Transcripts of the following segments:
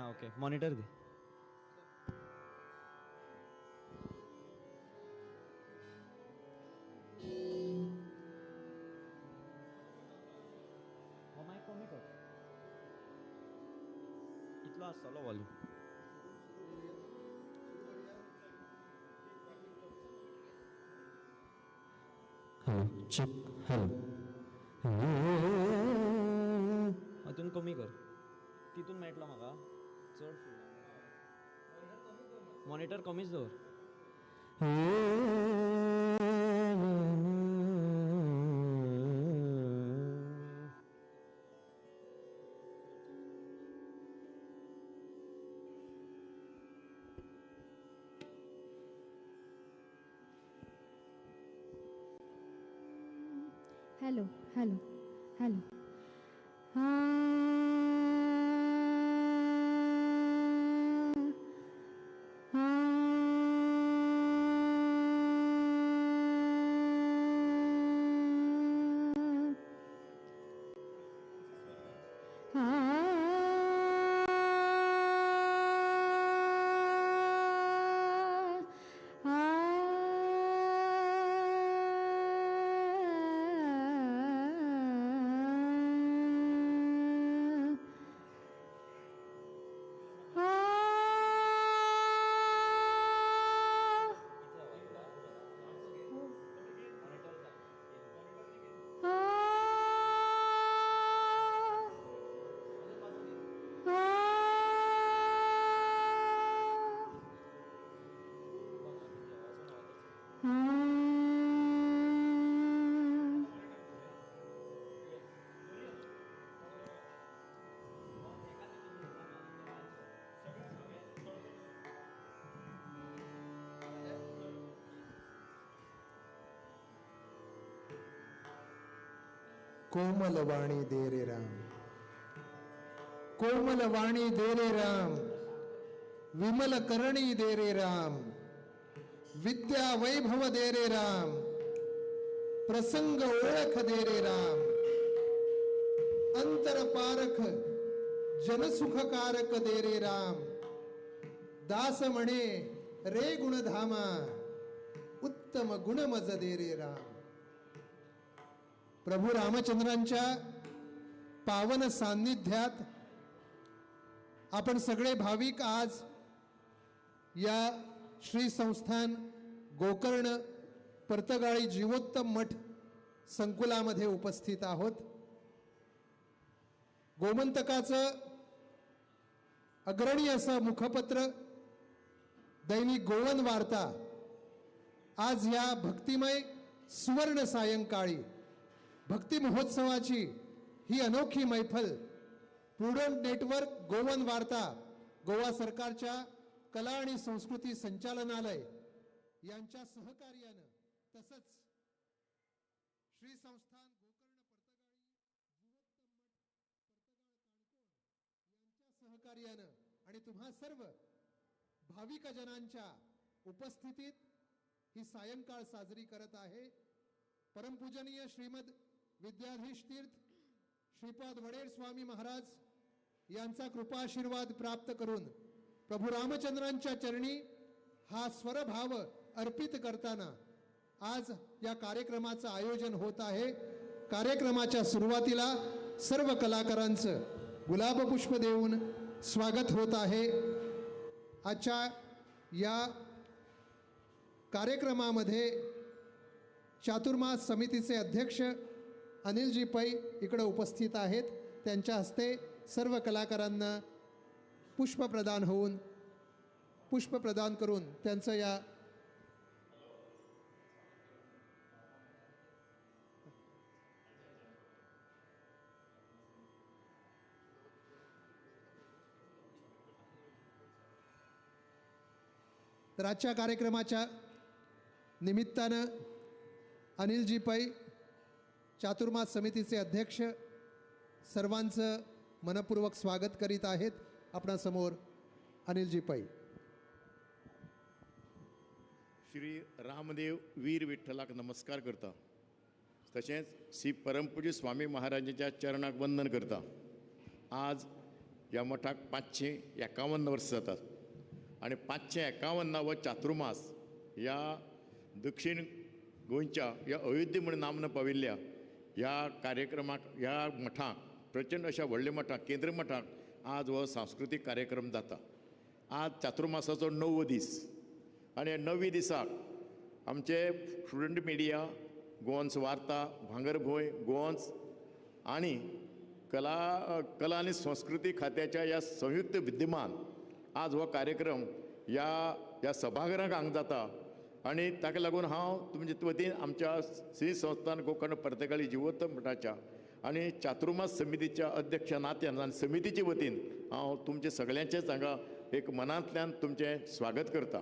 Okay monitor दे. Mic कमी कर. इतलो आसतलो वॉल्यूम. Hello check. हॅलो. हातून कमी कर. तिथून मेळटलो म्हाका चड मॉनिटर कमीच दवर. Hello hello hello. कोमल वाणी दे रे राम, कोमल वाणी दे रे राम, विमल करणी दे रे राम, विद्या वैभव दे रे राम, प्रसंग ओळख दे रे राम, अंतर पारख जनसुखकारक दे रे राम, दास म्हणे रे गुणधामा, उत्तम गुणमज दे रे राम. प्रभू रामचंद्रांच्या पावन सान्निध्यात आपण सगळे भाविक आज या श्री संस्थान गोकर्ण पर्तगाळी जीवोत्तम मठ संकुलामध्ये उपस्थित आहोत. गोमंतकाचं अग्रणी असं मुखपत्र दैनिक गोवन वार्ता आज या भक्तिमय सुवर्ण सायंकाळी भक्ती महोत्सवाची ही अनोखी मैफल प्रुडंट नेटवर्क गोवन वार्ता, गोवा सरकारच्या कला आणि संस्कृती संचालनालय यांच्या सहकार्यानं तसंच श्री संस्थान गोकर्ण पर्तगाळी जीवोत्तम मठ पर्तगाळ काणकोण यांच्या सहकार्यानं आणि तुम्हा सर्व भाविक जनांच्या उपस्थितीत ही सायंकाळ साजरी करत आहे. परमपूजनीय श्रीमद विद्याधीश तीर्थ श्रीपाद वडेर स्वामी महाराज यांचा कृपाशीर्वाद प्राप्त करून प्रभू रामचंद्रांच्या चरणी हा स्वरभाव अर्पित करताना आज या कार्यक्रमाचं आयोजन होत आहे. कार्यक्रमाच्या सुरुवातीला सर्व कलाकारांचं गुलाब पुष्प देऊन स्वागत होत आहे. आजच्या या कार्यक्रमामध्ये चातुर्मास समितीचे अध्यक्ष अनिलजी पै इकडे उपस्थित आहेत. त्यांच्या हस्ते सर्व कलाकारांना पुष्प प्रदान करून त्यांचं या तर आजच्या कार्यक्रमाच्या निमित्तानं अनिलजी पै चातुर्मास समितीचे अध्यक्ष सर्वांचं मनपूर्वक स्वागत करीत आहेत. आपणासमोर अनिलजी पै. श्री रामदेव वीर विठ्ठलाक नमस्कार करता. तशेंच श्री परमपूज्य स्वामी महाराजांच्या चरणाक वंदन करता. आज ह्या मठाक 551 वर्सां जातात आणि 551 चातुर्मास ह्या दक्षिण गोंयच्या ह्या अयोध्ये म्हणून नामना पाविल्ल्या ह्या कार्यक्रमाक ह्या मठाक प्रचंड अशा व्हडल्या मठाक केंद्र मठाक आज हो सांस्कृतीक कार्यक्रम जाता. आज चातुर्मासाचो 9वो दीस आणि 9व्या दिसाक आमचे स्टुडंट मिडिया, गोवन्स वार्ता, भांगरभूंय, गोवन्स आणि कला आणि संस्कृती खात्याच्या या संयुक्त विद्यमान आज हो कार्यक्रम ह्या सभागृहाक हांगा जाता आणि ताका लागून हांव तुमचे वतीन आमच्या श्री संस्थान गोकर्ण पर्तगाळी जिवोत्तम मठाच्या आणि चातुर्मास समितीच्या अध्यक्ष नात्यान आणि समितीचे वतीन हांव तुमचे सगळ्यांचेच हांगा एक मनांतल्यान तुमचें स्वागत करता.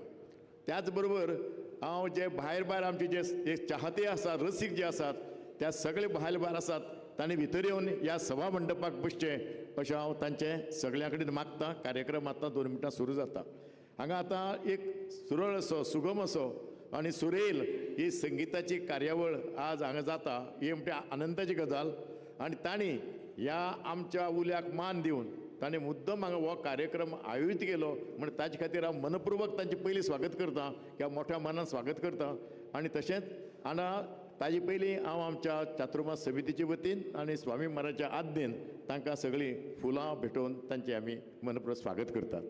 त्याच बरोबर हांव जे भायर आमचे जे चाहते आसात, रसीक जे आसात, त्या सगळे भायर आसात तांणी भितर येवन ह्या सभा मंडपाक बसचें अशें हांव तांचे सगळ्यां कडेन मागतां. कार्यक्रम आतां 2 मिनटां सुरू जाता. हांगा आतां एक सुरळ असो, सुगम असो आणि सुरेल ही संगीताची कार्यावळ आज हांगा जाता. ही म्हणजे आनंदाची गजाल आणि तांणी ह्या आमच्या उल्याक मान दिवन ताणें मुद्दम हांगा हो कार्यक्रम आयोजीत केलो म्हण ताचे खातीर हांव मनपूर्वक तांचें पयलीं स्वागत करतां, ह्या मोठ्या मनान स्वागत करतां. आणि तशेंच हांगा ताजे पयलीं हांव आमच्या चातुर्मास समितीचे वतीन आणि स्वामी महाराजाच्या आज्ञेन तांकां सगळीं फुलां भेटोवन तांचें आमी मनपूर्वक स्वागत करतात.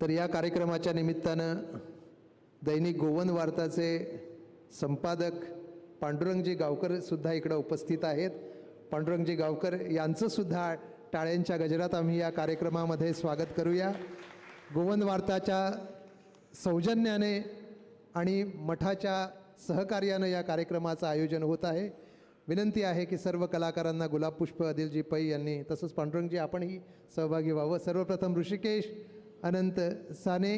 तर या कार्यक्रमाच्या निमित्तानं दैनिक गोवन वार्ताचे संपादक पांडुरंगजी गावकर सुद्धा इकडं उपस्थित आहेत. पांडुरंगजी गावकर यांचं सुद्धा टाळ्यांच्या गजरात आम्ही या कार्यक्रमामध्ये स्वागत करूया. गोवन वार्ताच्या सौजन्याने आणि मठाच्या सहकार्यानं या कार्यक्रमाचं आयोजन होत आहे. विनंती आहे की सर्व कलाकारांना गुलाब पुष्प अदिलजी पै यांनी तसंच पांडुरंगजी आपणही सहभागी व्हावं. सर्वप्रथम ऋषिकेश अनंत साने,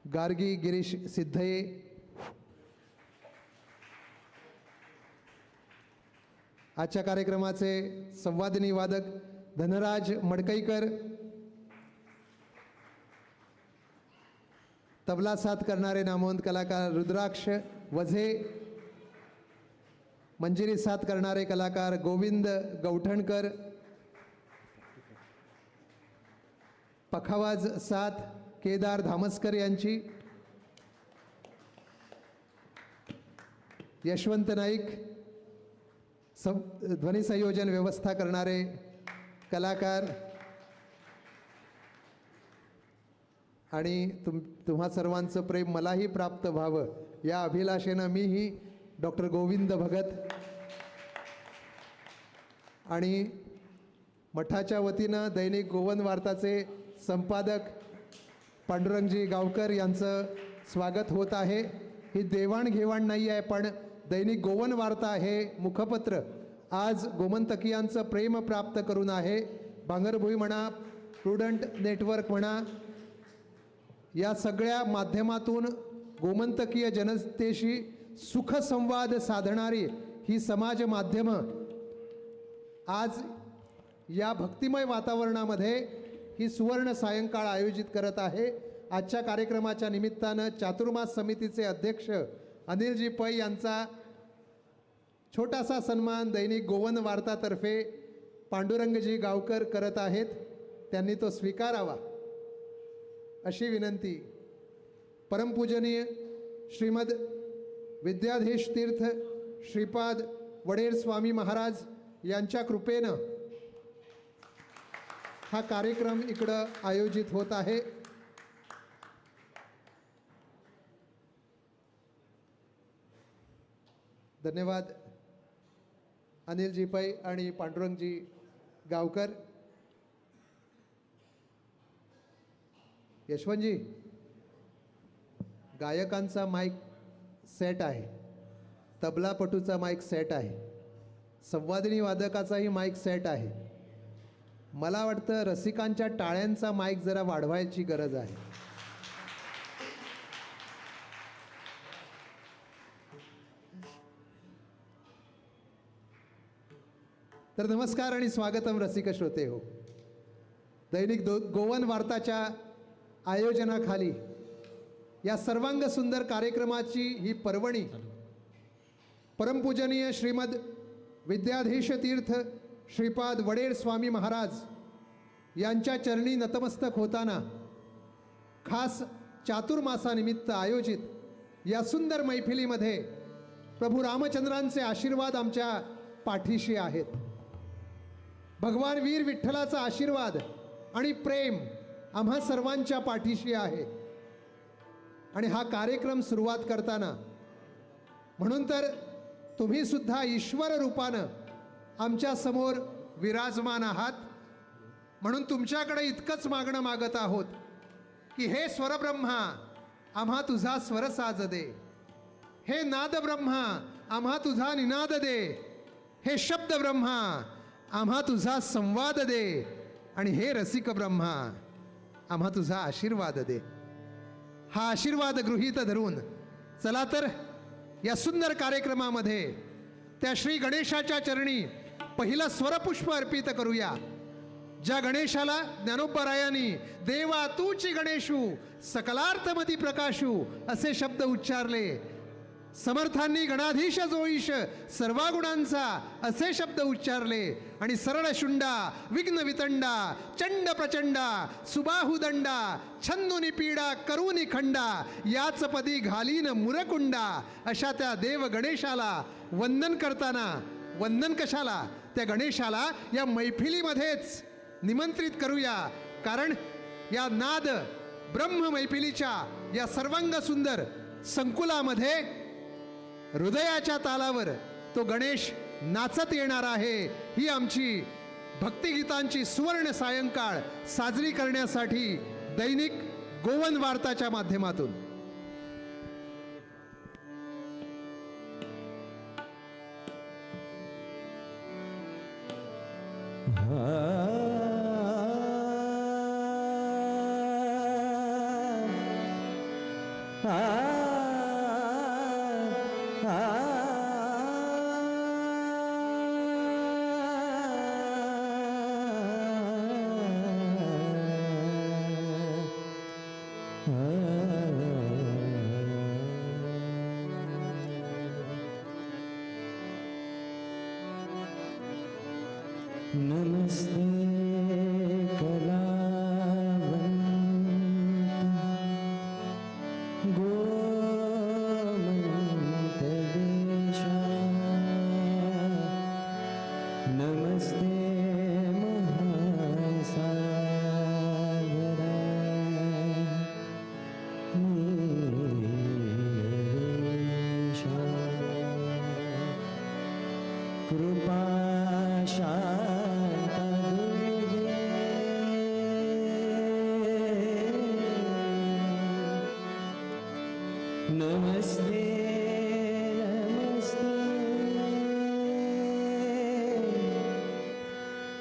गार्गी गिरीश सिद्धये, आजच्या कार्यक्रमाचे संवादिनी वादक धनराज मडकईकर, तबला साथ करणारे नामवंत कलाकार रुद्राक्ष वझे, मंजिरी साथ करणारे कलाकार गोविंद गौठणकर, पखावाज साथ केदार धामस्कर यांची, यशवंत नाईक ध्वनी संयोजन व्यवस्था करणारे कलाकार आणि तुम्हा सर्वांचं प्रेम मलाही प्राप्त व्हावं या अभिलाषेनं मीही डॉक्टर गोविंद भगत आणि मठाच्या वतीनं दैनिक गोवन वार्ताचे संपादक पांडुरंगजी गावकर यांचं स्वागत होत आहे. ही देवाणघेवाण नाही आहे, पण दैनिक गोवन वार्ता हे मुखपत्र आज गोमंतकीयांचं प्रेम प्राप्त करून आहे. भांगरभुई म्हणा, प्रुडंट नेटवर्क म्हणा, या सगळ्या माध्यमातून गोमंतकीय जनतेशी सुखसंवाद साधणारी ही समाज माध्यमं आज या भक्तिमय वातावरणामध्ये ही सुवर्ण सायंकाळ आयोजित करत आहे. आजच्या कार्यक्रमाच्या निमित्तानं चातुर्मास समितीचे अध्यक्ष अनिलजी पै यांचा छोटासा सन्मान दैनिक गोवन वार्तातर्फे पांडुरंगजी गावकर करत आहेत. त्यांनी तो स्वीकारावा अशी विनंती. परमपूजनीय श्रीमद विद्याधीश तीर्थ श्रीपाद वडेर स्वामी महाराज यांच्या कृपेनं हा कार्यक्रम इकडं आयोजित होत आहे. धन्यवाद अनिलजी पै आणि पांडुरंगजी गावकर. यशवंतजी, गायकांचा माईक सेट आहे, तबलापटूचा माईक सेट आहे, संवादिनी वादकाचाही माईक सेट आहे. मला वाटतं रसिकांच्या टाळ्यांचा माईक जरा वाढवायची गरज आहे. तर नमस्कार आणि स्वागतम रसिक श्रोते हो. दैनिक गोवन वार्ताच्या आयोजनाखाली या सर्वांग सुंदर कार्यक्रमाची ही पर्वणी परमपूजनीय श्रीमद विद्याधीश तीर्थ श्रीपाद वडेर स्वामी महाराज यांच्या चरणी नतमस्तक होताना खास चातुर्मासानिमित्त आयोजित या सुंदर मैफिलीमध्ये प्रभू रामचंद्रांचे आशीर्वाद आमच्या पाठीशी आहेत. भगवान वीर विठ्ठलाचा आशीर्वाद आणि प्रेम आम्हा सर्वांच्या पाठीशी आहे. आणि हा कार्यक्रम सुरुवात करताना म्हणून तर तुम्ही सुद्धा ईश्वर रूपानं आमच्या समोर विराजमान आहात, म्हणून तुमच्याकडे इतकंच मागणं मागत आहोत की हे स्वरब्रह्मा आम्हा तुझा स्वर साज दे, हे नाद ब्रह्मा आम्हा तुझा निनाद दे, हे शब्द ब्रह्मा आम्हा तुझा संवाद दे, आणि हे रसिक ब्रह्मा आम्हा तुझा आशीर्वाद दे. हा आशीर्वाद गृहीत धरून चला तर या सुंदर कार्यक्रमामध्ये त्या श्री गणेशाच्या चरणी पहिलं स्वरपुष्प अर्पित करूया. ज्या गणेशाला ज्ञानोबरायांनी देवा तूची गणेशू सकलार्थमती प्रकाशू असे शब्द उच्चारले, समर्थांनी गणाधीश जो ईश सर्वा गुणांचा असे शब्द उच्चारले, आणि सरळ शुंडा विघ्न वितंडा चंड प्रचंडा सुबाहुदंडा छंदुनी पीडा करुनी खंडा याच पदी घालीन मुरकुंडा अशा त्या देव गणेशाला वंदन करताना, वंदन कशाला, त्या गणेशाला या मैफिलीमध्येच निमंत्रित करूया. कारण या नाद ब्रह्म मैफिलीच्या या सर्वांग सुंदर संकुलामध्ये हृदयाच्या तालावर तो गणेश नाचत येणार आहे. ही आमची भक्तिगीतांची सुवर्ण सायंकाळ साजरी करण्यासाठी दैनिक गोवन वार्ताच्या माध्यमातून नमस्ते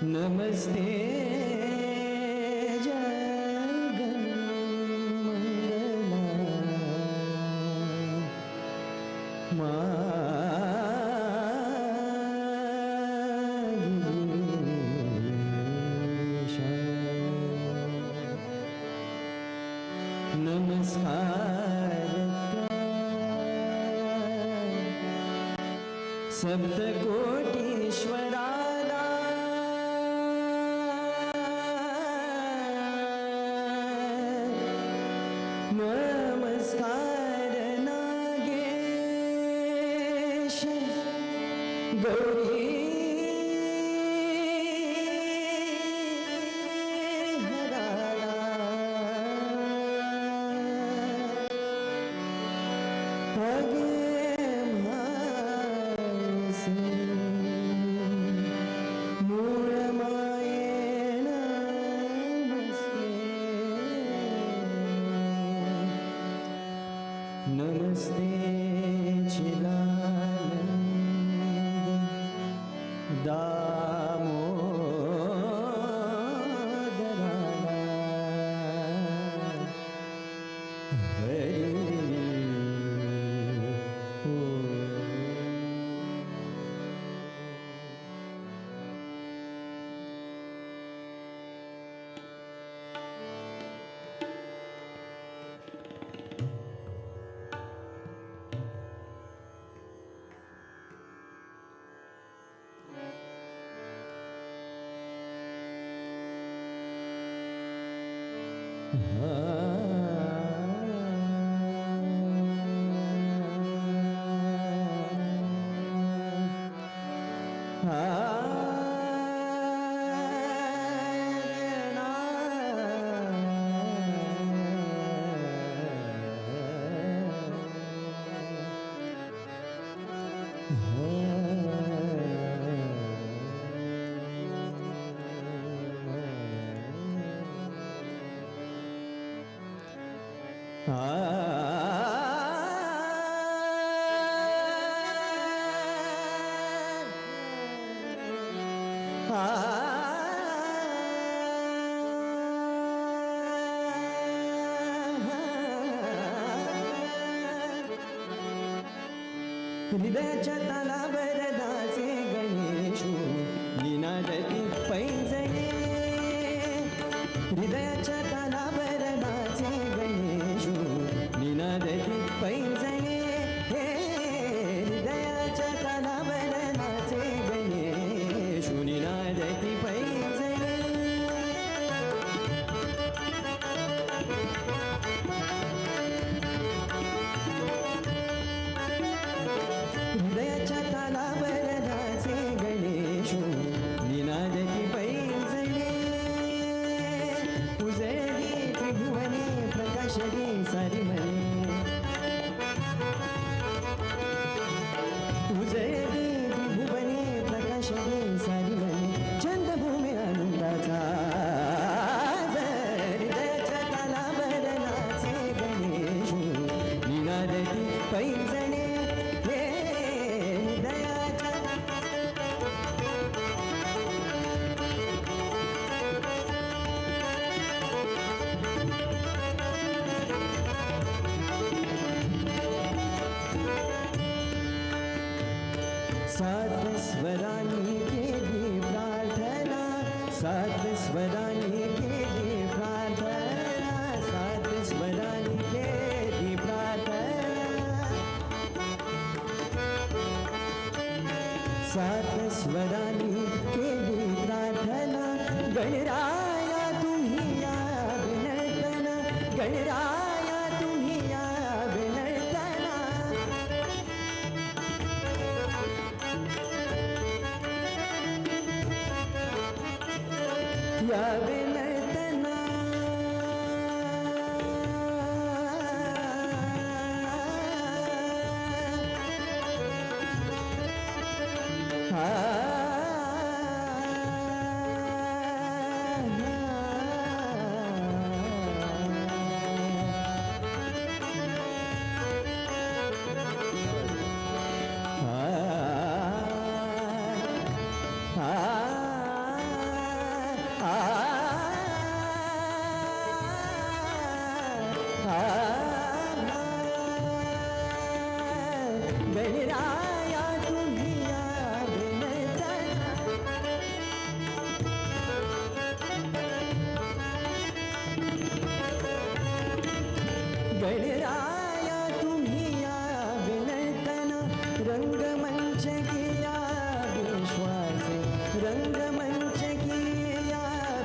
नमस्ते सप्तकोटीश्वराला नमस्कार नागेश गौरी नमस्ते चिदानंद हृदयाच्या तालावर नाचे गणेशू निनादती पैंजणे हृदयाच्या तालावर नाचे गणेशू निनादती पैंजणे हे हृदयाच्या तालावर नाचे गणेशू निनादती पैंजणे हृदयाच्या तालावर नाचे गणेशू निनादती पैंजणे उजळली त्रिभुवने प्रकाशली सारी म्हणे उजळली त्रिभुवने प्रकाशली सारी म्हणे चंद्रभूमी आनंदाचा हृदयाच्या तालावर नाचे गणेशू निनादती पैंजणे सात स्वरांनी केली प्रार्थना सात स्वरांनी केली प्रार्थना सात स्वरांनी केली प्रार्थना सात स्वरांनी केली प्रार्थना गणराया तुम्ही या विनर्तना गणराया तुम्ही या विनर्तना या विनर्तना गणराया तुम्ही या विनर्तना गणराया तुम्ही या विनर्तना रंगमंच किया विश्वाचे रंगमंच किया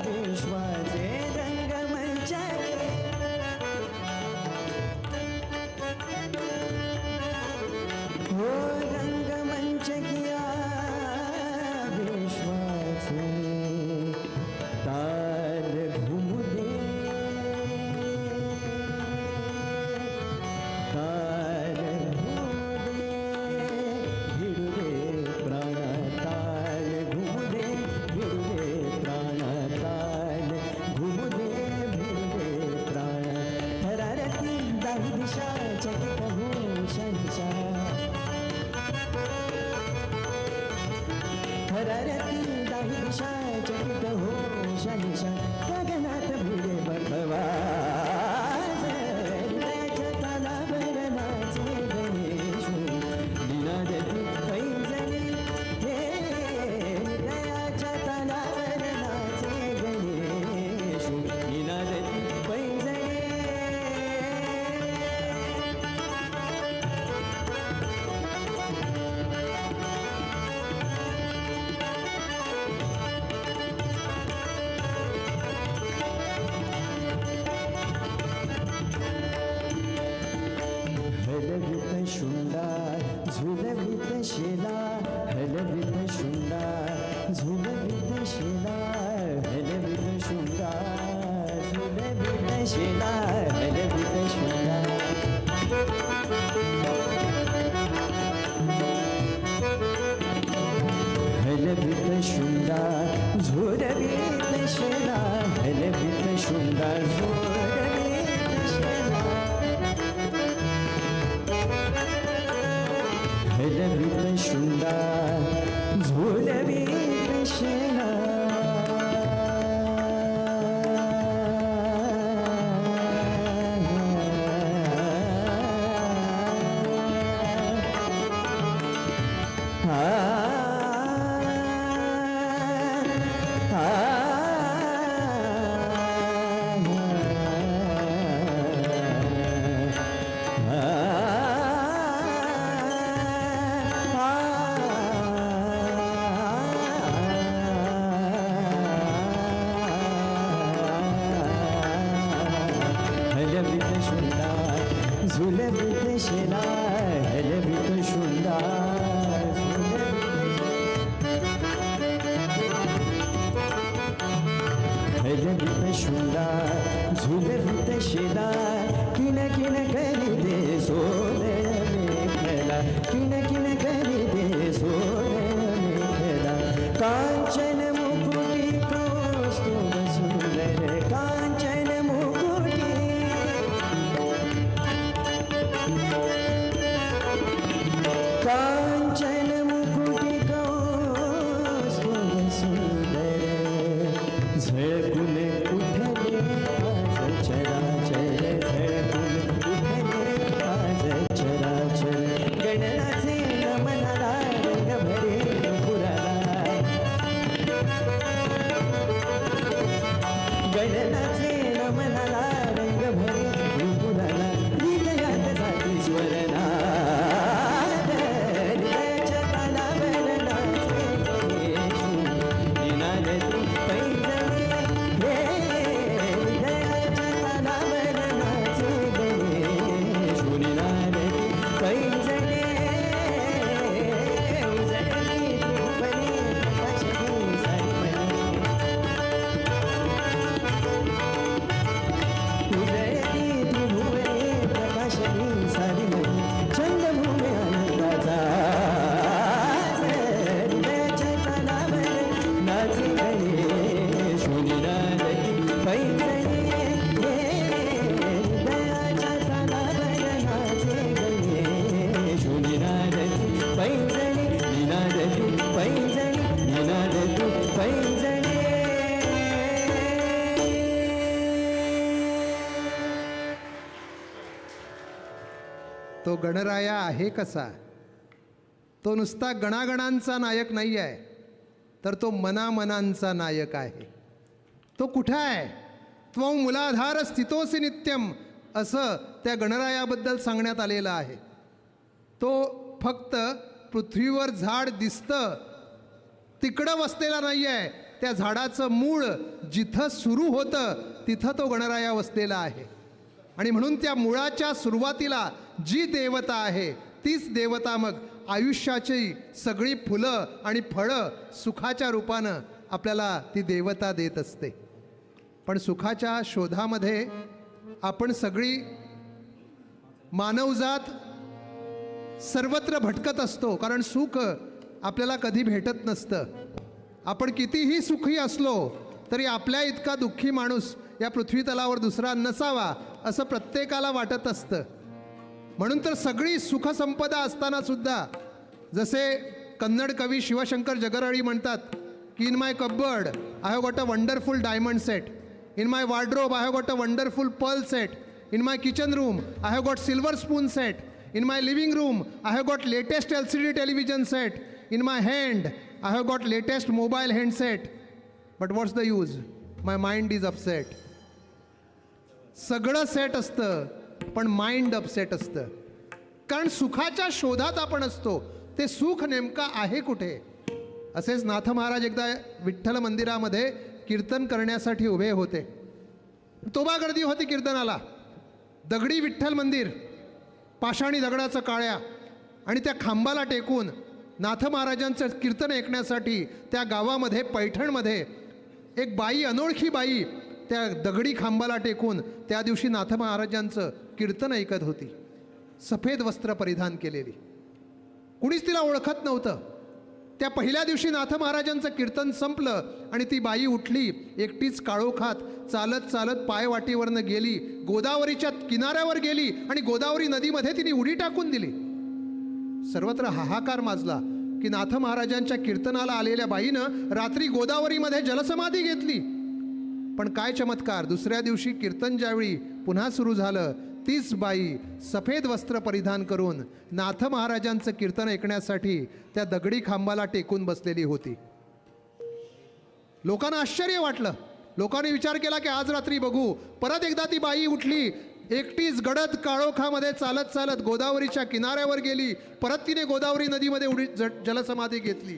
विश्वाचे रंगमंच हो रंगमंच किया विश्वाचे ताल घुमू दे ताल घुमू दे भिडू दे प्राण ताल घुमू दे भिडू दे प्राण ताल घुमू दे भिडू दे प्राण थरारती दाही दिशा चकित होऊन शनिशा हररती दाही दिशा चकित हो शनिशा गगनात भिडे बघवा हृदयाच्या तालावर नाचे गणेशू निनादती पैंजणे हे हृदयाच्या तालावर नाचे गणेशू निनादती पैंजणे शेला हलवित शुंडा झुलवित शेला हलवित शुंडा झुलवित शेला हलवित शुंडा हलवित शुंडा झुलवित शेला हलवित शुंडा झुलवित शेला हलवित शुंडा झुलवित शेला झुलवित शेला हलवित शुंडा हलवित शुंडा झुलवित शेला किन किन करी दे सोने मेखला किन किन करी दे सोने मेखला कांचन मुकुटी कौस्तुभ सुंदर कांचन मुकुटी कांचन मुकुटी कौस्तुभ सुंदर झळकून उठले आज चराचर झळकून उठले आज चराचर गणनाचे नमनाला रंग भरे पुराला गणनाचे नमनाला रंग भरे पुराला हृदयात जाती स्वरना तो गणराया आहे कसा? तो नुसता गणागणांचा नायक नाही आहे, तर तो मनामनांचा नायक आहे. तो कुठं आहे? त्वं मूलाधार स्थितोसी नित्यम असं त्या गणरायाबद्दल सांगण्यात आलेलं आहे. तो फक्त पृथ्वीवर झाड दिसतं तिकडं वसलेला नाही आहे, त्या झाडाचं मूळ जिथं सुरू होतं तिथं तो गणराया वसलेला आहे. आणि म्हणून त्या मुळाच्या सुरुवातीला जी देवता आहे तीच देवता मग आयुष्याची सगळी फुलं आणि फळं सुखाच्या रूपानं आपल्याला ती देवता देत असते. पण सुखाच्या शोधामध्ये आपण सगळी मानवजात सर्वत्र भटकत असतो, कारण सुख आपल्याला कधी भेटत नसतं. आपण कितीही सुखी असलो तरी आपल्या इतका दुःखी माणूस या पृथ्वी तलावर दुसरा नसावा असं प्रत्येकाला वाटत असतं. म्हणून तर सगळी सुखसंपदा असताना सुद्धा जसे कन्नड कवी शिवशंकर जगरळी म्हणतात की in my cupboard I have got a wonderful diamond set, in my wardrobe I have got a wonderful pearl set, in my kitchen room I have got silver spoon set, in my living room I have got latest LCD television set, in my hand I have got latest mobile handset, but what's the use, my mind is upset. सगळं set असतं पण mind upset असतं, कारण सुखाच्या शोधात आपण असतो. ते सुख नेमका आहे कुठे? असेच नाथ महाराज एकदा विठ्ठल मंदिरामध्ये कीर्तन करण्यासाठी उभे होते. तोबा गर्दी होती कीर्तनाला. दगडी विठ्ठल मंदिर, पाषाणी दगडाचं काळ्या, आणि त्या खांबाला टेकून नाथ महाराजांचं कीर्तन ऐकण्यासाठी त्या गावामध्ये पैठणमध्ये एक बाई, अनोळखी बाई त्या दगडी खांबाला टेकून त्या दिवशी नाथ महाराजांचं कीर्तन ऐकत होती. सफेद वस्त्र परिधान केलेली, कुणीच तिला ओळखत नव्हतं. त्या पहिल्या दिवशी नाथ महाराजांचं कीर्तन संपलं आणि ती बाई उठली, एकटीच काळोखात चालत चालत पायवाटीवरनं गेली, गोदावरीच्या किनाऱ्यावर गेली आणि गोदावरी नदीमध्ये तिने उडी टाकून दिली. सर्वत्र हाहाकार माजला की नाथ महाराजांच्या कीर्तनाला आलेल्या बाईनं रात्री गोदावरीमध्ये जलसमाधी घेतली. पण काय चमत्कार, दुसऱ्या दिवशी कीर्तन ज्यावेळी पुन्हा सुरू झालं, तीच बाई सफेद वस्त्र परिधान करून नाथ महाराजांचं कीर्तन ऐकण्यासाठी त्या दगडी खांबाला टेकून बसलेली होती. लोकांना आश्चर्य वाटलं. लोकांनी विचार केला की आज रात्री बघू. परत एकदा ती बाई उठली, एकटीच गडद काळोखामध्ये चालत चालत गोदावरीच्या किनाऱ्यावर गेली. परत तिने गोदावरी नदीमध्ये उडी जलसमाधी घेतली.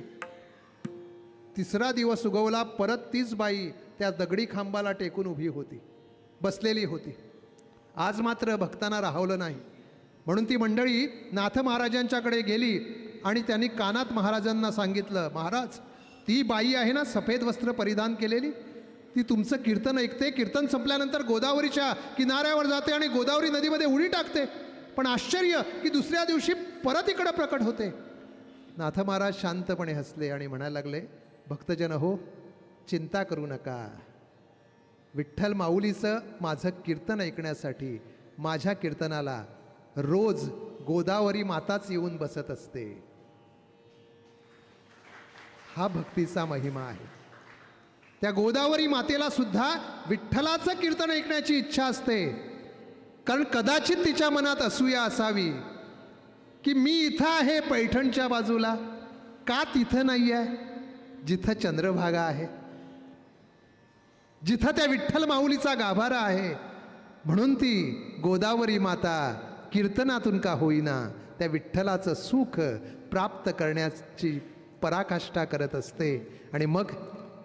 तिसरा दिवस उगवला, परत तीच बाई त्या दगडी खांबाला टेकून उभी होती, बसलेली होती. आज मात्र भक्तांना राहवलं नाही, म्हणून ती मंडळी नाथ महाराजांच्याकडे गेली आणि त्यांनी कानात महाराजांना सांगितलं, महाराज, ती बाई आहे ना सफेद वस्त्र परिधान केलेली, ती तुमचं कीर्तन ऐकते, कीर्तन संपल्यानंतर गोदावरीच्या किनाऱ्यावर जाते आणि गोदावरी नदीमध्ये उडी टाकते. पण आश्चर्य की दुसऱ्या दिवशी परत इकडं प्रकट होते. नाथ महाराज शांतपणे हसले आणि म्हणायला लागले, भक्तजन हो, चिंता करू नका. विठ्ठल माऊलीचं माझं कीर्तन ऐकण्यासाठी माझ्या कीर्तनाला रोज गोदावरी माताच येऊन बसत असते. हा भक्तीचा महिमा आहे. त्या गोदावरी मातेला सुद्धा विठ्ठलाचं कीर्तन ऐकण्याची इच्छा असते. कारण कदाचित तिच्या मनात असूया असावी की मी इथं आहे पैठणच्या बाजूला, का तिथं नाही आहे जिथं चंद्रभागा आहे, जिथं त्या विठ्ठल माऊलीचा गाभारा आहे. म्हणून ती गोदावरी माता कीर्तनातून का होईना त्या विठ्ठलाचं सुख प्राप्त करण्याची पराकाष्ठा करत असते. आणि मग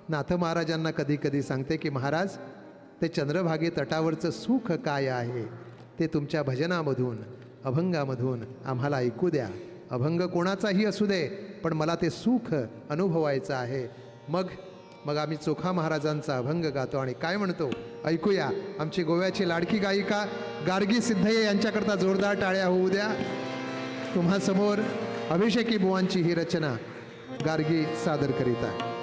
नाथ महाराजांना कधी कधी सांगते की महाराज, ते चंद्रभागे तटावरचं सुख काय आहे ते तुमच्या भजनामधून, अभंगामधून आम्हाला ऐकू द्या. अभंग कोणाचाही असू दे, पण मला ते सुख अनुभवायचं आहे. मग आम्ही चोखा महाराजांचा अभंग गातो आणि काय म्हणतो ऐकूया. आमची गोव्याची लाडकी गायिका गार्गी सिद्धय्ये यांच्याकरता जोरदार टाळ्या होऊ द्या. तुम्हासमोर अभिषेकी बुवांची ही रचना गार्गी सादर करीत आहे.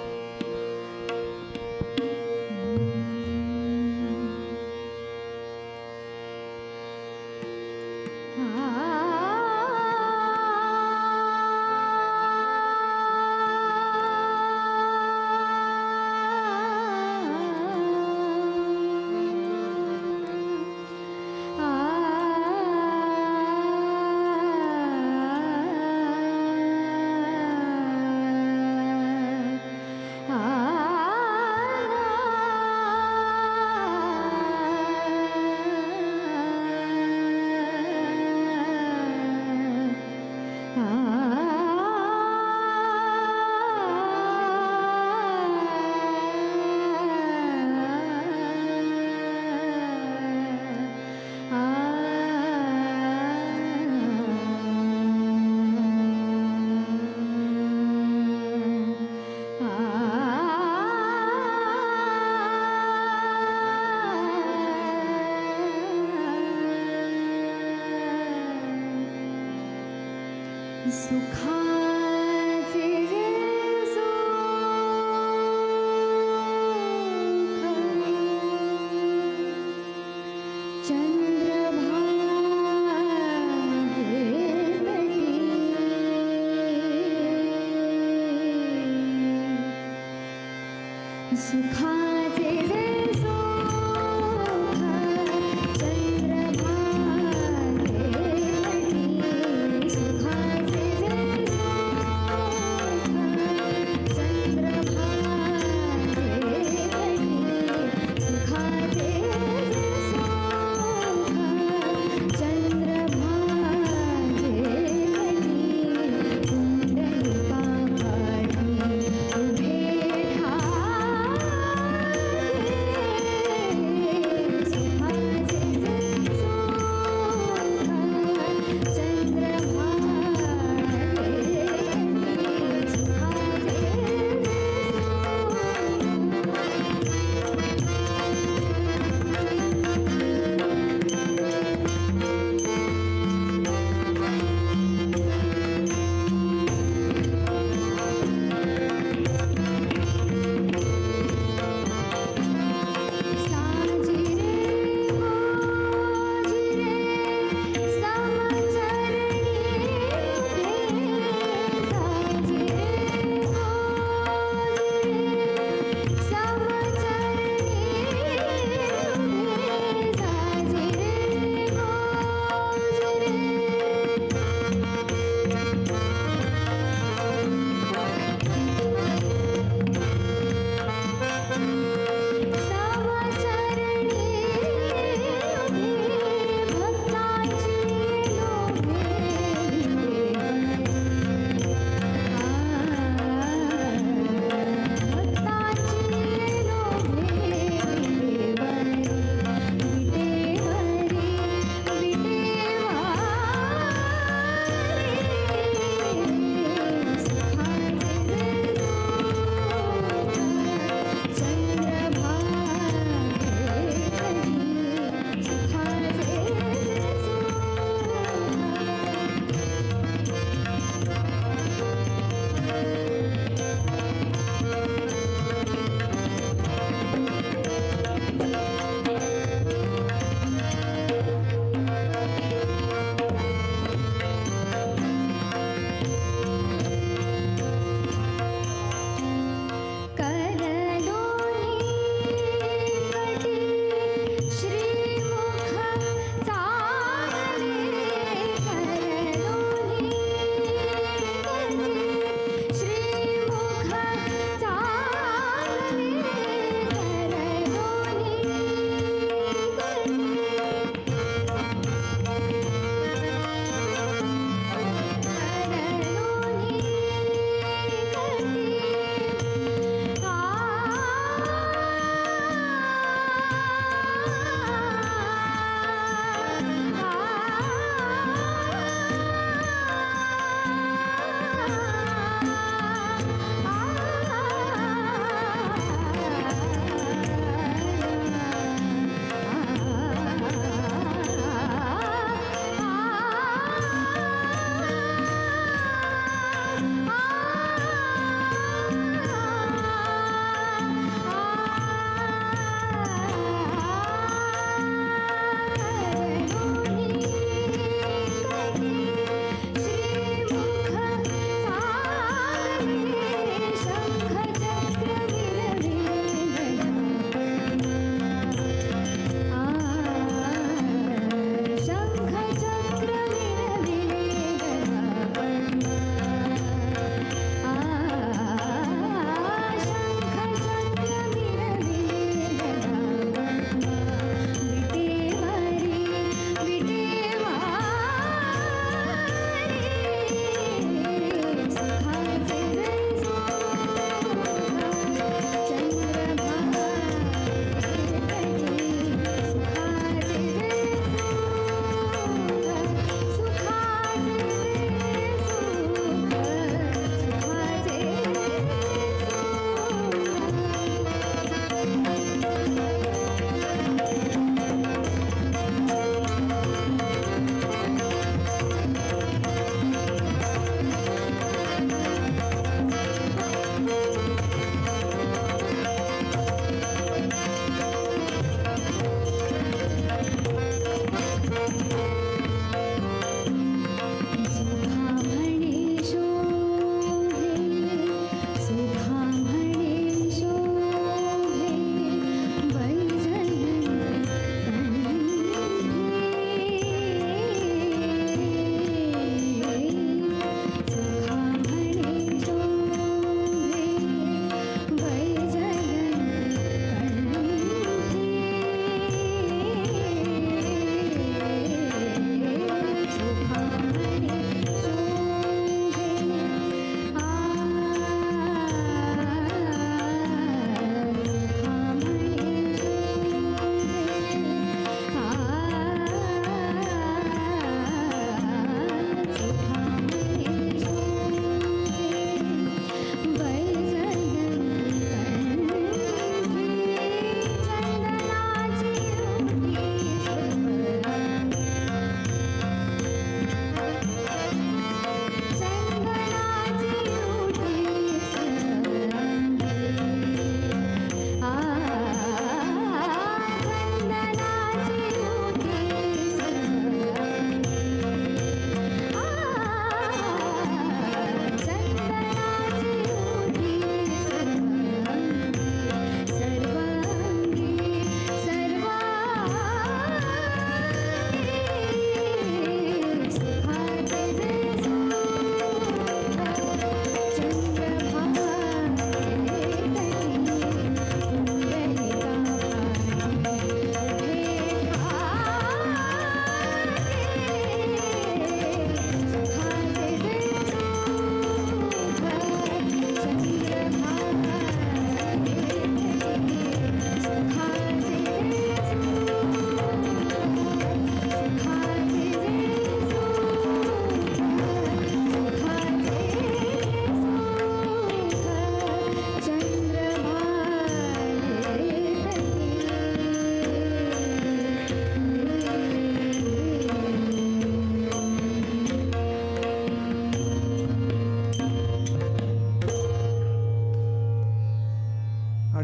सुखाचे जे सुख चंद्रभागे तटी सुखाचे जे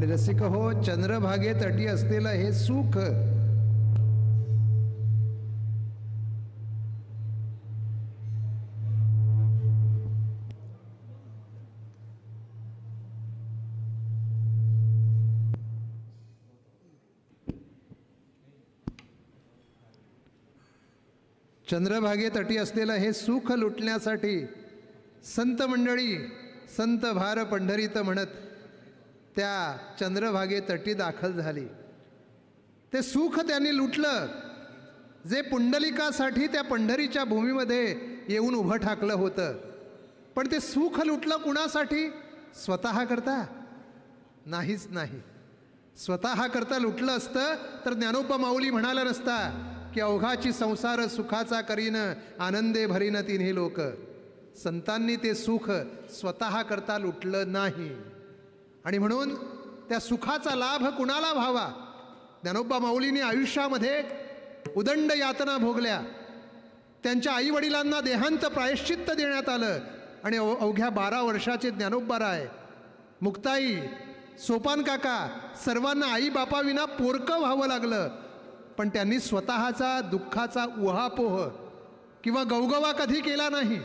आणि रसिक हो, चंद्रभागे तटी असलेलं हे सुख चंद्रभागे तटी असलेलं हे सुख लुटण्यासाठी संत मंडळी संत भार पंढरीत म्हणत त्या चंद्रभागे तटी दाखल झाली. ते सुख त्यांनी लुटलं जे पुंडलिकासाठी त्या पंढरीच्या भूमीमध्ये येऊन उभं ठाकलं होतं. पण ते सुख लुटलं कुणासाठी? स्वतः करता नाहीच नाही. स्वतः करता लुटलं असतं तर ज्ञानोबा माऊली म्हणाला नसता की अवघाची संसार सुखाचा करीन आनंदे भरीन तिन्ही लोक. संतांनी ते सुख स्वतः करता लुटलं नाही आणि म्हणून त्या सुखाचा लाभ कुणाला व्हावा? ज्ञानोबा माऊलींनी आयुष्यामध्ये उदंड यातना भोगल्या. त्यांच्या आईवडिलांना देहांत प्रायश्चित्त देण्यात आलं आणि अवघ्या 12 वर्षाचे ज्ञानोबाराय, मुक्ताई, सोपान काका सर्वांना आई बापाविना पोरकं व्हावं लागलं. पण त्यांनी स्वतःचा दुःखाचा उहापोह किंवा गवगवा कधी केला नाही.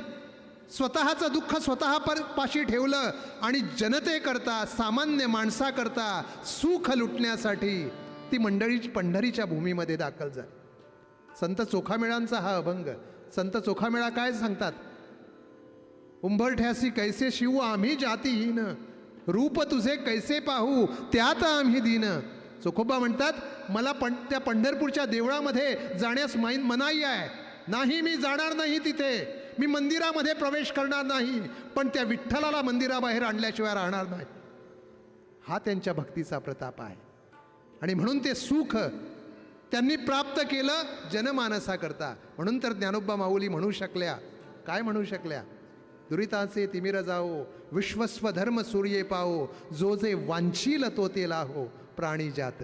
स्वतःचं दुःख स्वतः पाशी ठेवलं आणि जनतेकरता, सामान्य माणसाकरता सुख लुटण्यासाठी ती मंडळी पंढरीच्या भूमीमध्ये दाखल झाली. संत चोखामेळांचा हा अभंग. संत चोखामेळा काय सांगतात? उंबरठ्यासी कैसे शिवू आम्ही जातीहीन, रूप तुझे कैसे पाहू त्यात आम्ही दीन. चोखोबा म्हणतात, मला त्या पंढरपूरच्या देवळामध्ये जाण्यास मनाई आहे. नाही, मी जाणार नाही तिथे. मी मंदिरामध्ये प्रवेश करणार नाही, पण त्या विठ्ठलाला मंदिराबाहेर आणल्याशिवाय राहणार नाही. हा त्यांच्या भक्तीचा प्रताप आहे. आणि म्हणून ते सुख त्यांनी प्राप्त केलं जनमानसाकरता. म्हणून तर ज्ञानोबा माऊली म्हणू शकल्या, काय म्हणू शकल्या? दुरिताचे तिमिर जाओ, विश्वस्व धर्म सूर्ये पाओ, जो जे वांछील तो ते लाहो प्राणी जात.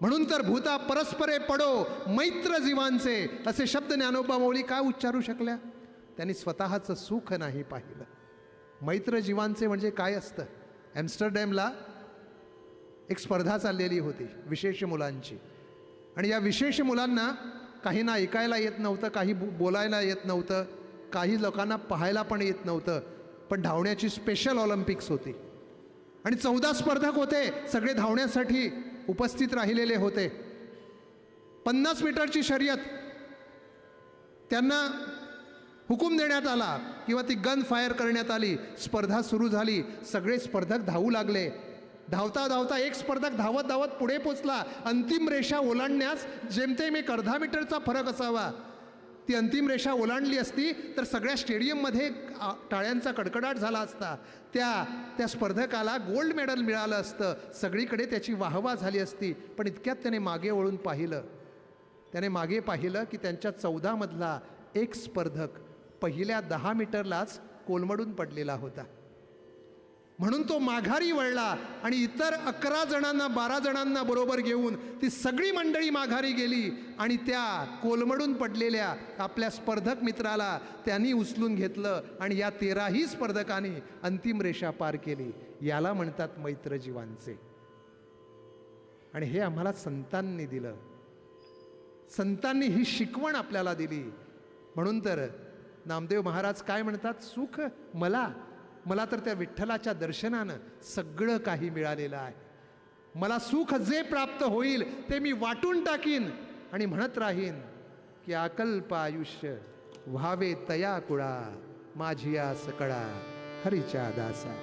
म्हणून तर भूता परस्परे पडो मैत्र जीवांचे, असे शब्द ज्ञानोबा माऊली काय उच्चारू शकल्या? त्यांनी स्वतःचं सुख नाही पाहिलं. मैत्र जीवांचे म्हणजे काय असतं? ॲम्स्टरडॅमला एक स्पर्धा चाललेली होती विशेष मुलांची. आणि या विशेष मुलांना काहींना ऐकायला येत नव्हतं, काही बोलायला येत नव्हतं, काही लोकांना पाहायला पण येत नव्हतं. पण धावण्याची स्पेशल ऑलिम्पिक्स होती आणि 14 स्पर्धक होते. सगळे धावण्यासाठी उपस्थित राहिलेले होते. 50 मीटरची शर्यत. त्यांना हुकूम देण्यात आला किंवा ती गन फायर करण्यात आली. स्पर्धा सुरू झाली. सगळे स्पर्धक धावू लागले. धावता धावता एक स्पर्धक धावत धावत पुढे पोचला. अंतिम रेषा ओलांडण्यास जेमतेम 1/2 मीटरचा फरक असावा. ती अंतिम रेषा ओलांडली असती तर सगळ्या स्टेडियममध्ये टाळ्यांचा कडकडाट झाला असता. त्या स्पर्धकाला गोल्ड मेडल मिळालं असतं. सगळीकडे त्याची वाहवा झाली असती. पण इतक्यात त्याने मागे वळून पाहिलं. त्याने मागे पाहिलं की त्यांच्या 14 मधला एक स्पर्धक पहिल्या 10 मीटरलाच कोलमडून पडलेला होता. म्हणून तो माघारी वळला आणि इतर 11 जणांना 12 जणांना बरोबर घेऊन ती सगळी मंडळी माघारी गेली आणि त्या कोलमडून पडलेल्या आपल्या स्पर्धक मित्राला त्यांनी उचलून घेतलं आणि या 13ही स्पर्धकांनी अंतिम रेषा पार केली. याला म्हणतात मैत्र जीवांचे. आणि हे आम्हाला संतांनी दिलं. संतांनी ही शिकवण आपल्याला दिली. म्हणून तर नामदेव महाराज काय म्हणतात? सुख मला तर त्या विठ्ठलाच्या दर्शनानं सगळं काही मिळालेलं आहे. मला सुख जे प्राप्त होईल ते मी वाटून टाकीन आणि म्हणत राहीन की अकल्प आयुष्य व्हावे तया कुळा, माझी आस कळा हरीच्या दासा.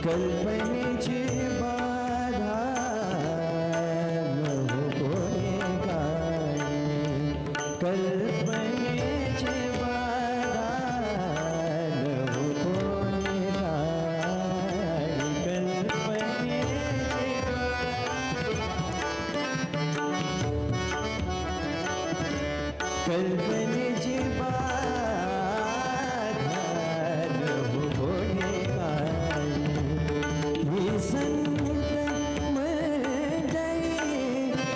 कल्पनेची बाधा नको कोणी काही, कल्पनेची बाधा नको कोणी काही, कल्पनेची बाधा नको कोणी काही. ही संत मंडळी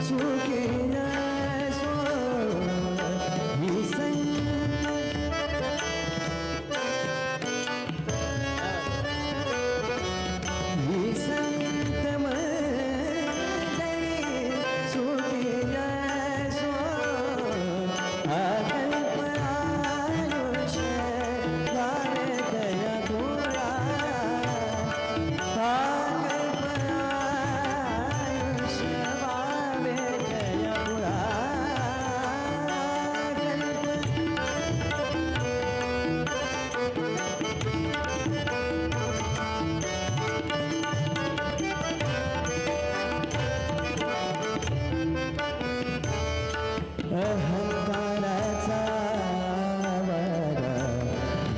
सुखी असो, ही संत मंडळी सुखी असो. अकल्पनायुष्य गावे दया गोळा, अकल्पनायुष्य गावे दया गोळा. अहंकाराचा वारा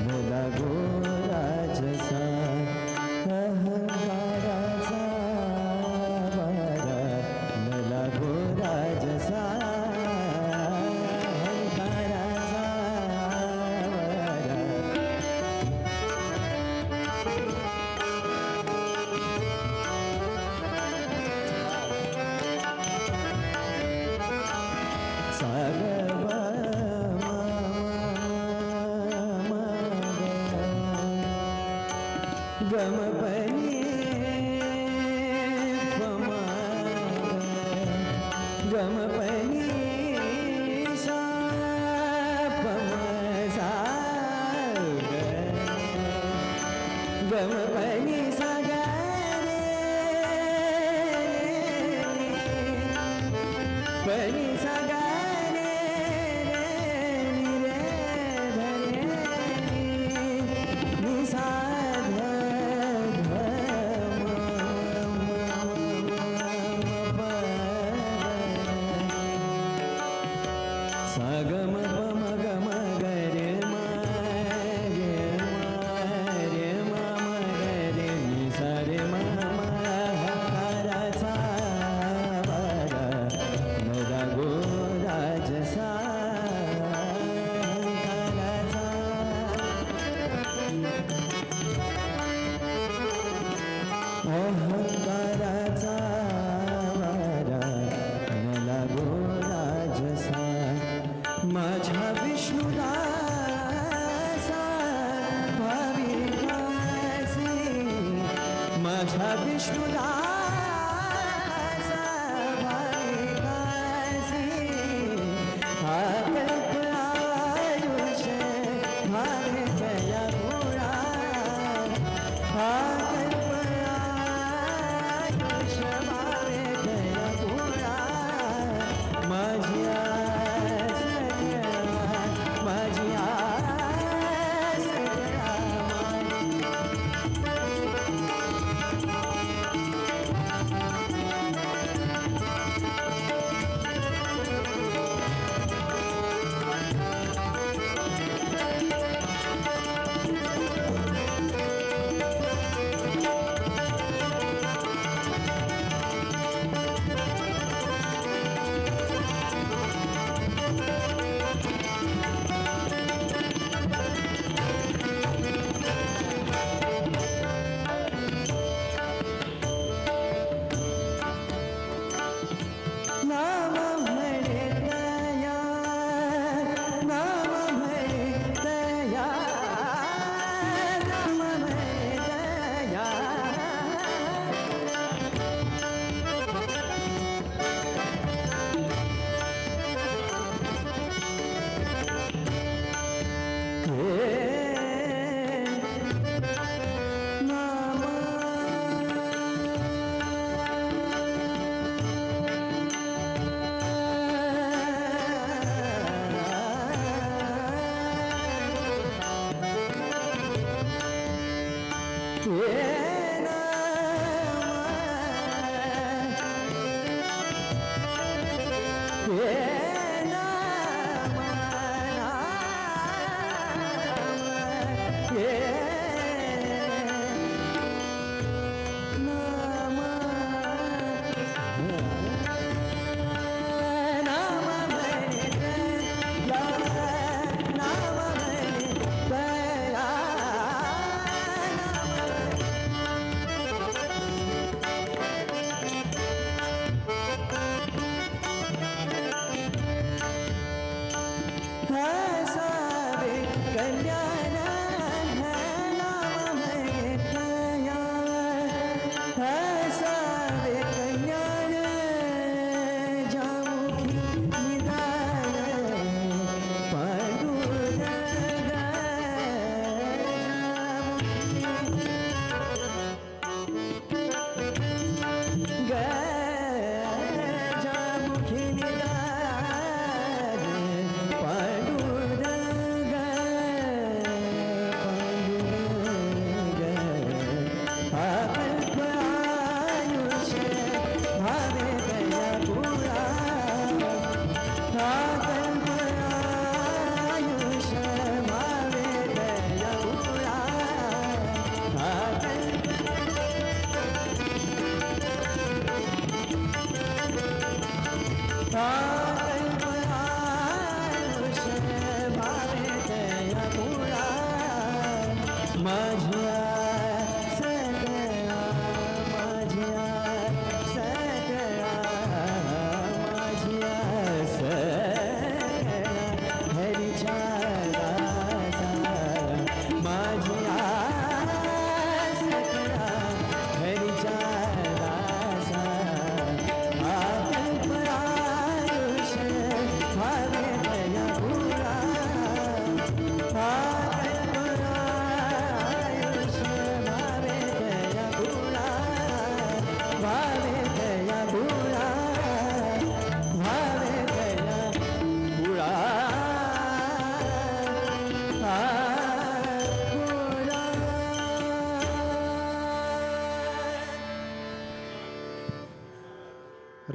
मला गोराजसा, अहंकाराचा वारा मला गोराजसा, अहंकाराचा वारा. सागवा गम पनि सा गा रे पनि सा गा रे रे रे रे नि सा ध सा ग म प म ग म ग रे म रे म ग रे नि सा रे म हा रा सा वा रा न रा गो राज सा रा सा अहंकाराचा वारा न लागो राजसा माझ्या विष्णुदासा भाविकासी माझ्या विष्णुदासा भाविकासी हा कल्प आयुष भावे गया पुरा हा कल्प आयुष भावे गया पुरा माझी आस गया माझी आस गया नाम म्हणे दया नाम म्हणे दया नाम म्हणे दया हसावे कल्याण नाम म्हणे दया हसावे कल्याण जामुखी निदान पांडुरंग जामुखी निदान पांडुरंग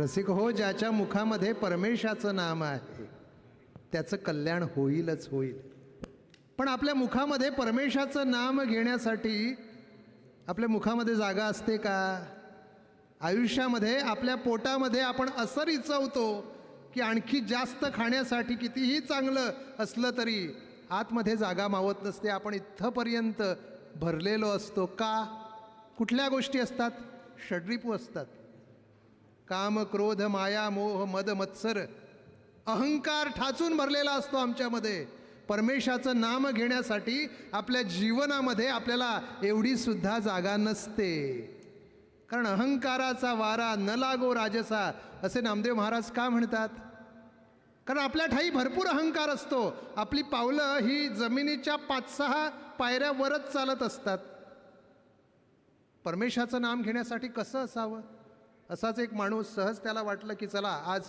रसिक हो, ज्याच्या मुखामध्ये परमेशाचं नाम आहे त्याचं कल्याण होईलच होईल. पण आपल्या मुखामध्ये परमेशाचं नाम घेण्यासाठी आपल्या मुखामध्ये जागा असते का? आयुष्यामध्ये आपल्या पोटामध्ये आपण असं रिचवतो की आणखी जास्त खाण्यासाठी कितीही चांगलं असलं तरी आतमध्ये जागा मावत नसते. आपण इथंपर्यंत भरलेलो असतो का? कुठल्या गोष्टी असतात? षड्रिपू असतात. काम, क्रोध, माया, मोह, मद, मत्सर, अहंकार ठाचून भरलेला असतो आमच्यामध्ये. परमेशाचं नाम घेण्यासाठी आपल्या जीवनामध्ये आपल्याला एवढी सुद्धा जागा नसते. कारण अहंकाराचा वारा न लागो राजसा असे नामदेव महाराज का म्हणतात? कारण आपल्या ठाई भरपूर अहंकार असतो. आपली पावलं ही जमिनीच्या 5-6 पायऱ्यावरच चालत असतात. परमेशाचं नाम घेण्यासाठी कसं असावं? असाच एक माणूस सहज त्याला वाटलं की चला आज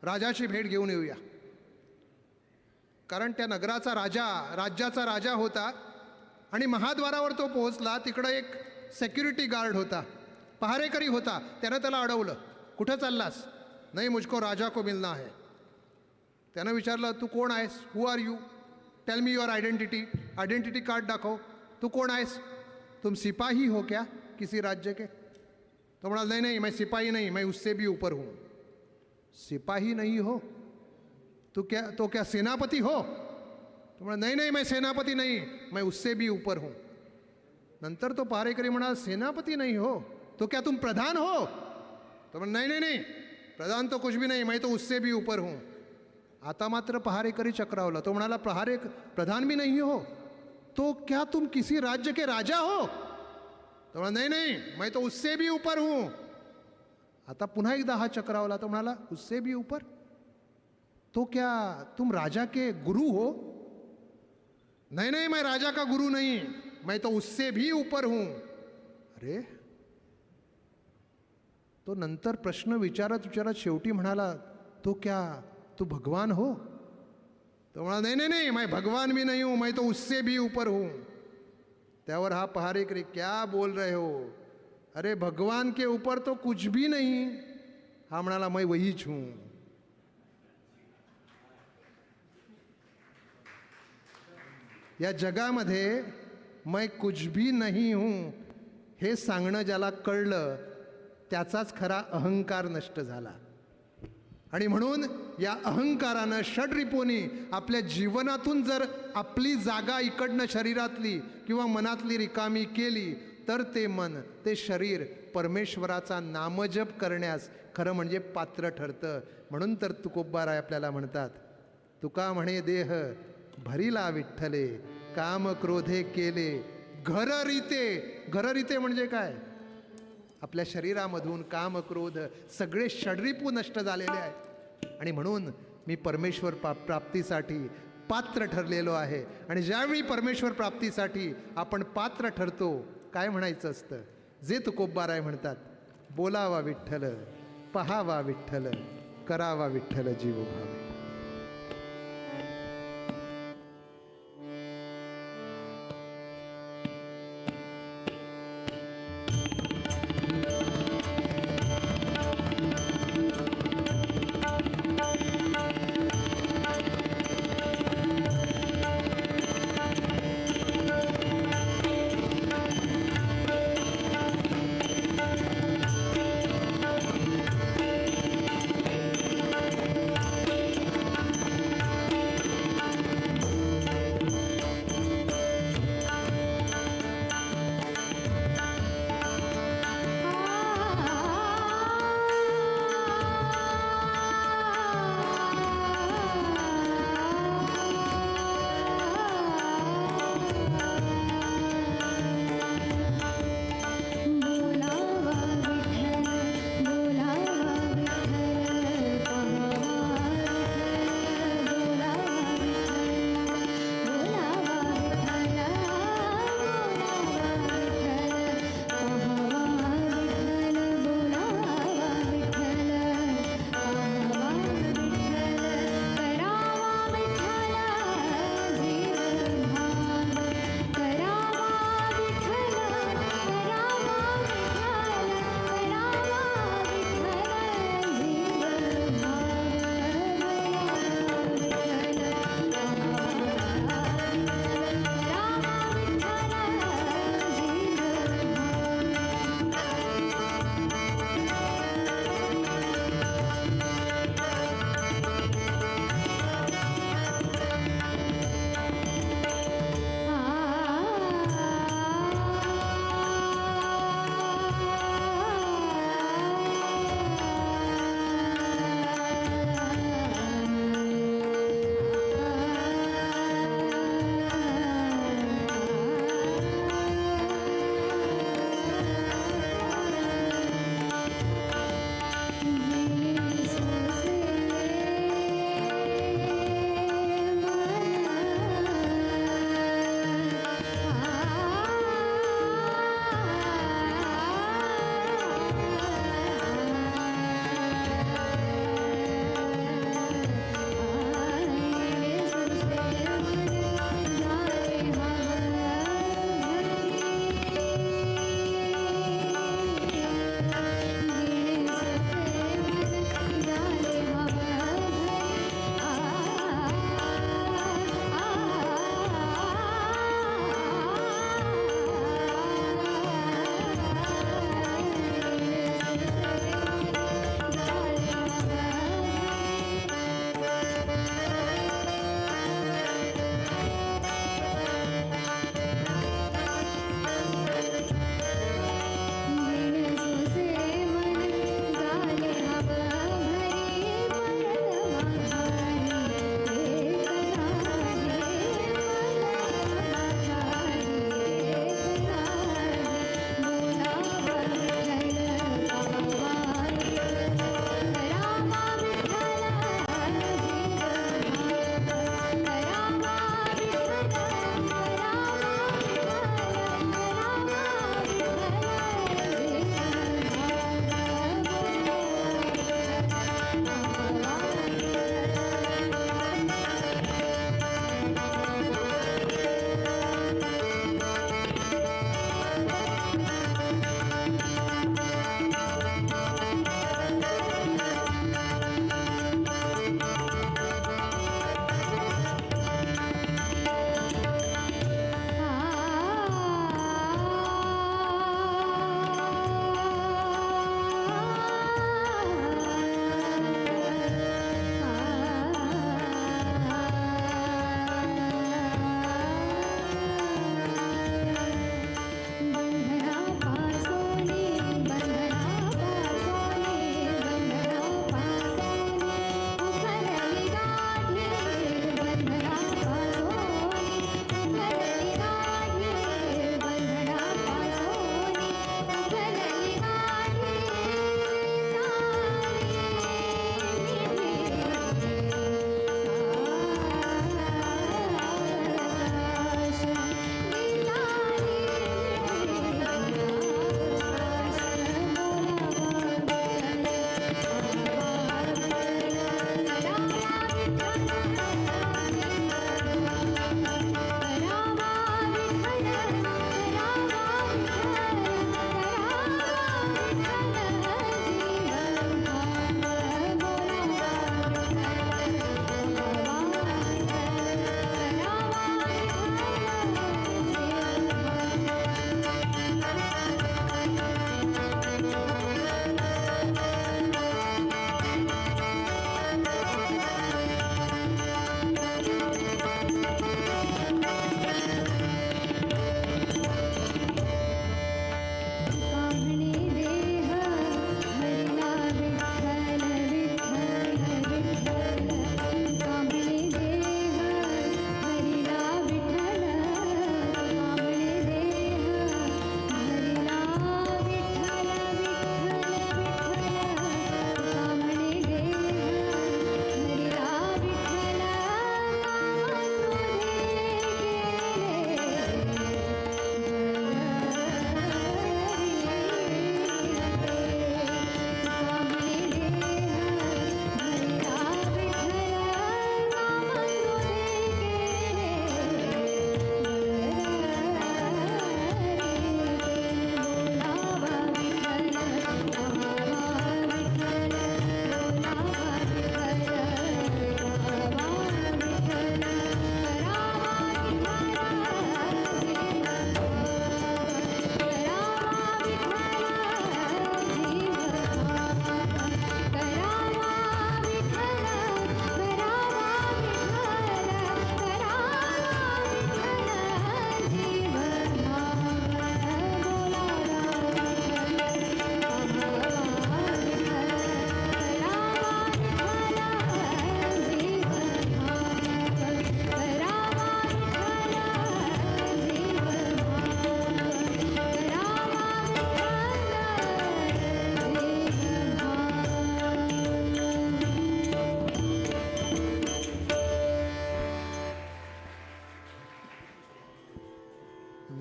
राजाची भेट घेऊन येऊया. कारण त्या नगराचा राजा, राज्याचा राजा होता आणि महाद्वारावर तो पोहोचला. तिकडं एक सिक्युरिटी गार्ड होता, पहारेकरी होता. त्यानं त्याला अडवलं, कुठं चाललास? नाही, मुझको राजा को मिलना है. त्यानं विचारलं, तू कोण आहेस? Who are you? Tell me your identity. Identity card दाखव. तू कोण आहेस? तुम सिपाही हो क्या किसी राज्य के? तो म्हणाला, नहीं नहीं, मैं सिपाही नहीं, मैं उससे भी ऊपर हूँ. सिपाही नहीं हो तो क्या सेनापति हो? तो म्हणाला, नहीं नहीं, मैं सेनापति नहीं, मैं उससे भी ऊपर हूँ. नंतर तो पहारेकरी म्हणाला, सेनापति नहीं हो तो क्या तुम प्रधान हो? तो म्हणाला, नहीं नहीं नहीं, प्रधान तो कुछ भी नहीं, मैं तो उससे भी ऊपर हूँ. आता मात्र पहारेकरी चक्रावला. तो म्हणाला, प्रधान भी नहीं हो तो क्या तुम किसी राज्य के राजा हो? तो म्हणाला, नहीं नहीं, मैं तो उससे भी ऊपर हूँ. आता पुन्हा एकदा हा चक्रावला. तो म्हणाला, उससे भी ऊपर? तो क्या तुम राजा के गुरु हो? नहीं नहीं, मैं राजा का गुरु नहीं, मैं तो उससे भी ऊपर हूं. अरे, तो नंतर प्रश्न विचारत विचारत शेवटी म्हणाला, तो क्या तू भगवान हो? तो म्हणाला, नहीं नहीं नहीं, मैं भगवान भी नहीं हूं, मैं तो उससे भी ऊपर हूं. त्यावर हा पहारेकरी, क्या बोल रहे हो? अरे, भगवान के ऊपर तो कुछ भी नहीं. हा म्हणाला, मैं वहीच हूं. या जगामध्ये मैं कुछ भी नहीं हूं हे सांगणं ज्याला कळलं त्याचाच खरा अहंकार नष्ट झाला. आणि म्हणून या अहंकारानं, षड्रिपूंनी आपल्या जीवनातून जर आपली जागा इकडनं शरीरातली किंवा मनातली रिकामी केली तर ते मन, ते शरीर परमेश्वराचा नामजप करण्यास खरं म्हणजे पात्र ठरतं. म्हणून तर तुकोबाराय आपल्याला म्हणतात, तुका म्हणे देह भरिला विठ्ठले, काम क्रोधे केले घर रीते. घर रीते म्हणजे काय? आपल्या शरीरामधून काम, क्रोध सगळे षड्रिपू नष्ट झालेले आहेत. आणि म्हणून मी परमेश्वर प्राप्तीसाठी पात्र ठरलेलो आहे. आणि ज्यावेळी परमेश्वर प्राप्तीसाठी आपण पात्र ठरतो, काय म्हणायचं असतं? जे तुकोबाराय म्हणतात, बोलावा विठ्ठल, पहावा विठ्ठल, करावा विठ्ठल जीव भावे.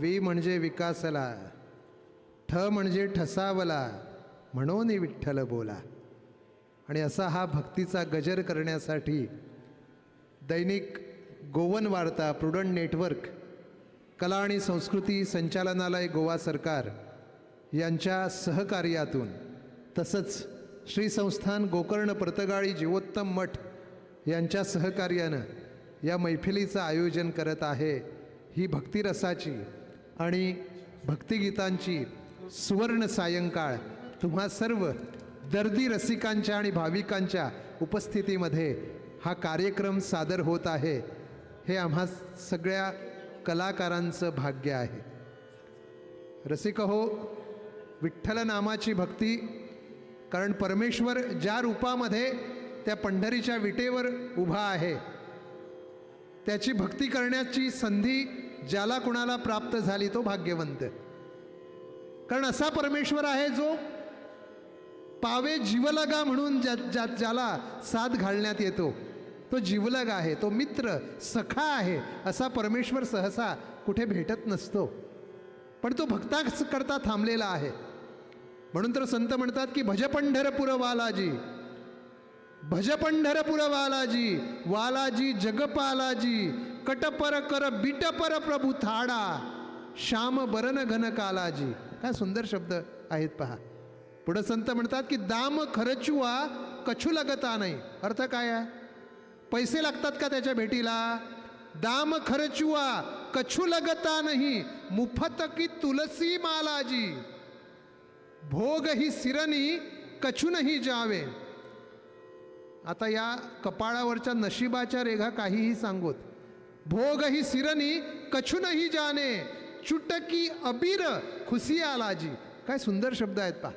वी म्हणजे विकासला, ठ म्हणजे ठसावला, म्हणून विठ्ठल बोला. आणि असा हा भक्तीचा गजर करण्यासाठी दैनिक गोवन वार्ता, प्रुडंट नेटवर्क, कला आणि संस्कृती संचालनालय गोवा सरकार यांच्या सहकार्यातून, तसंच श्री संस्थान गोकर्ण परतगाळी जीवोत्तम मठ यांच्या सहकार्यानं या मैफिलीचं आयोजन करत आहे. ही भक्तिरसाची आणि भक्तिगीतांची सुवर्ण सायंकाळ तुम्हा सर्व दर्दी रसिकांच्या आणि भाविकांच्या उपस्थितीमध्ये हा कार्यक्रम सादर होत आहे. हे आम्हा सगळ्या कलाकारांचं भाग्य आहे. रसिक हो, विठ्ठल नामाची भक्ती, कारण परमेश्वर ज्या रूपामध्ये त्या पंढरीच्या विटेवर उभा आहे, त्याची भक्ती करण्याची संधी ज्याला कुणाला प्राप्त झाली तो भाग्यवंत. कारण असा परमेश्वर आहे जो पावे जीवलगा म्हणून ज्याला साथ घालण्यात येतो, तो जीवलग आहे, तो मित्र सखा आहे. असा परमेश्वर सहसा कुठे भेटत नसतो, पण तो भक्ता करता थांबलेला आहे. म्हणून तर संत म्हणतात की भज पंढरपूर वालाजी, भज पंढरपूर वालाजी, वालाजी जगपालाजी, कटपर कर बिटपर प्रभू थाडा, श्याम बरन घन कालाजी. काय सुंदर शब्द आहेत पहा. पुढे संत म्हणतात की दाम खर्चुआ कछु लगता नाही. अर्थ काय आहे? पैसे लागतात का त्याच्या भेटीला? दाम खर्चुआ कछु लगता नाही, मुफत की तुलसी मालाजी, भोग ही सिरनी कछु नाही जावे. आता या कपाळावरच्या नशिबाच्या रेघा काहीही सांगोत. भोग ही सिरनी कछु नाही जाने, चुटकी अबीर खुशी आलाजी. काय सुंदर शब्द आहेत पहा.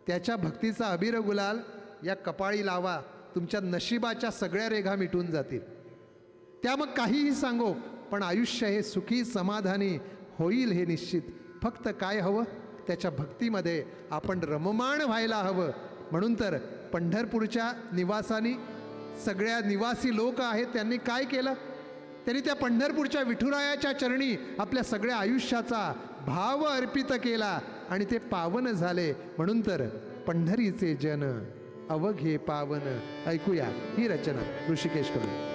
त्याच्या भक्तीचा अबीर गुलाल या कपाळी लावा, तुमच्या नशिबाच्या सगळ्या रेघा मिटून जातील. त्या मग काहीही सांगो, पण आयुष्य हे सुखी समाधानी होईल हे निश्चित. फक्त काय हवं? त्याच्या भक्तीमध्ये आपण रममाण व्हायला हवं. म्हणून तर पंढरपूरच्या निवासानी, सगळ्या निवासी लोक आहेत, त्यांनी काय केलं? त्यांनी त्या पंढरपूरच्या विठुरायाच्या चरणी आपल्या सगळ्या आयुष्याचा भाव अर्पित केला आणि ते पावन झाले. म्हणून तर पंढरीचे जन अवघे पावन. ऐकूया ही रचना ऋषिकेश कडून.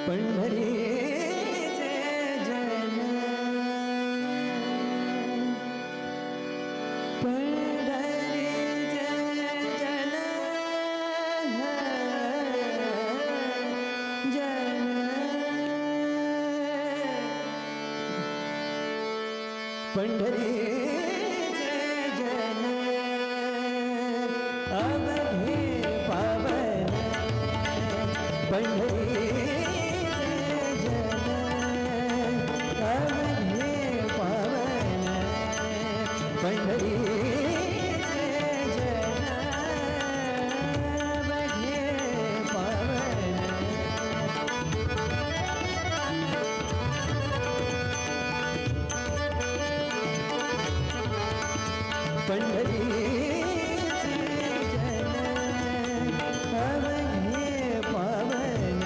पंढरीचे जन, पंढरीचे जन, जन, पंढरीचे जन अवघे पावन. पंढरी पंढरीचे जन अवघे पावन.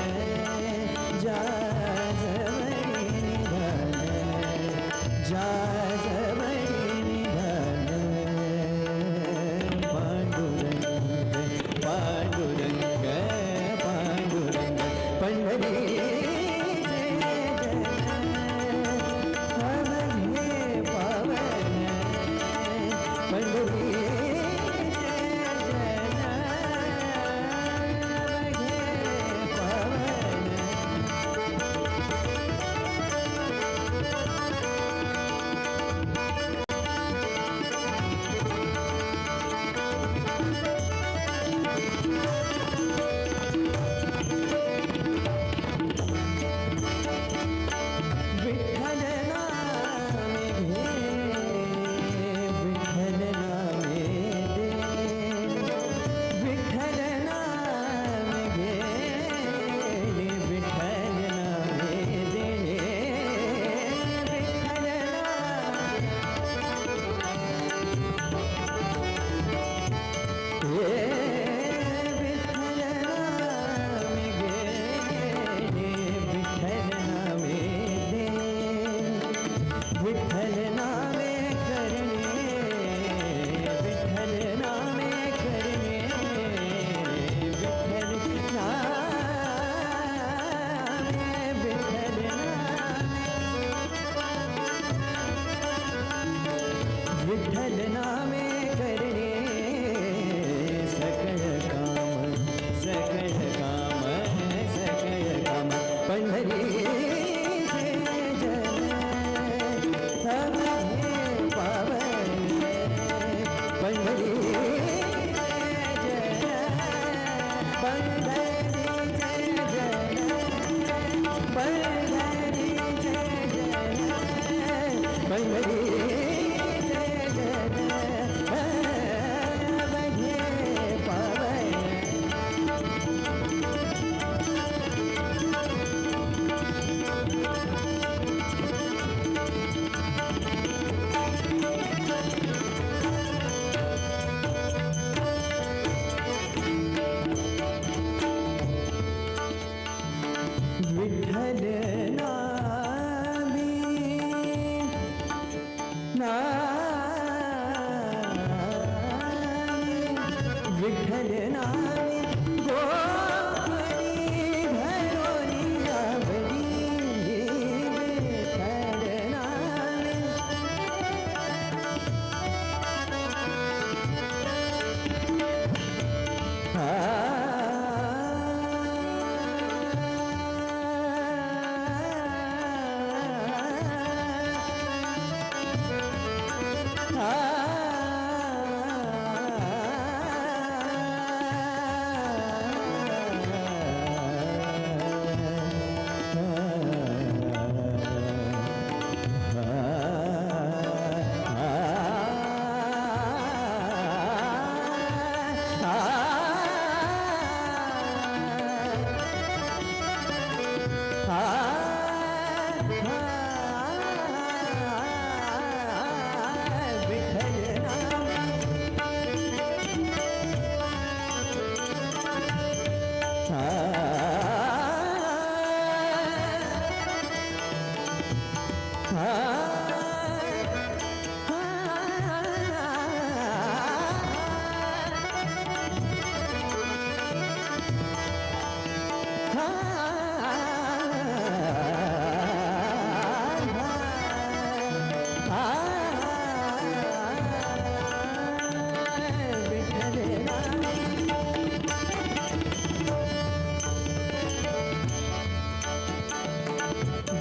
विठ्ठल नामे गोकुळी धरोनी आवडी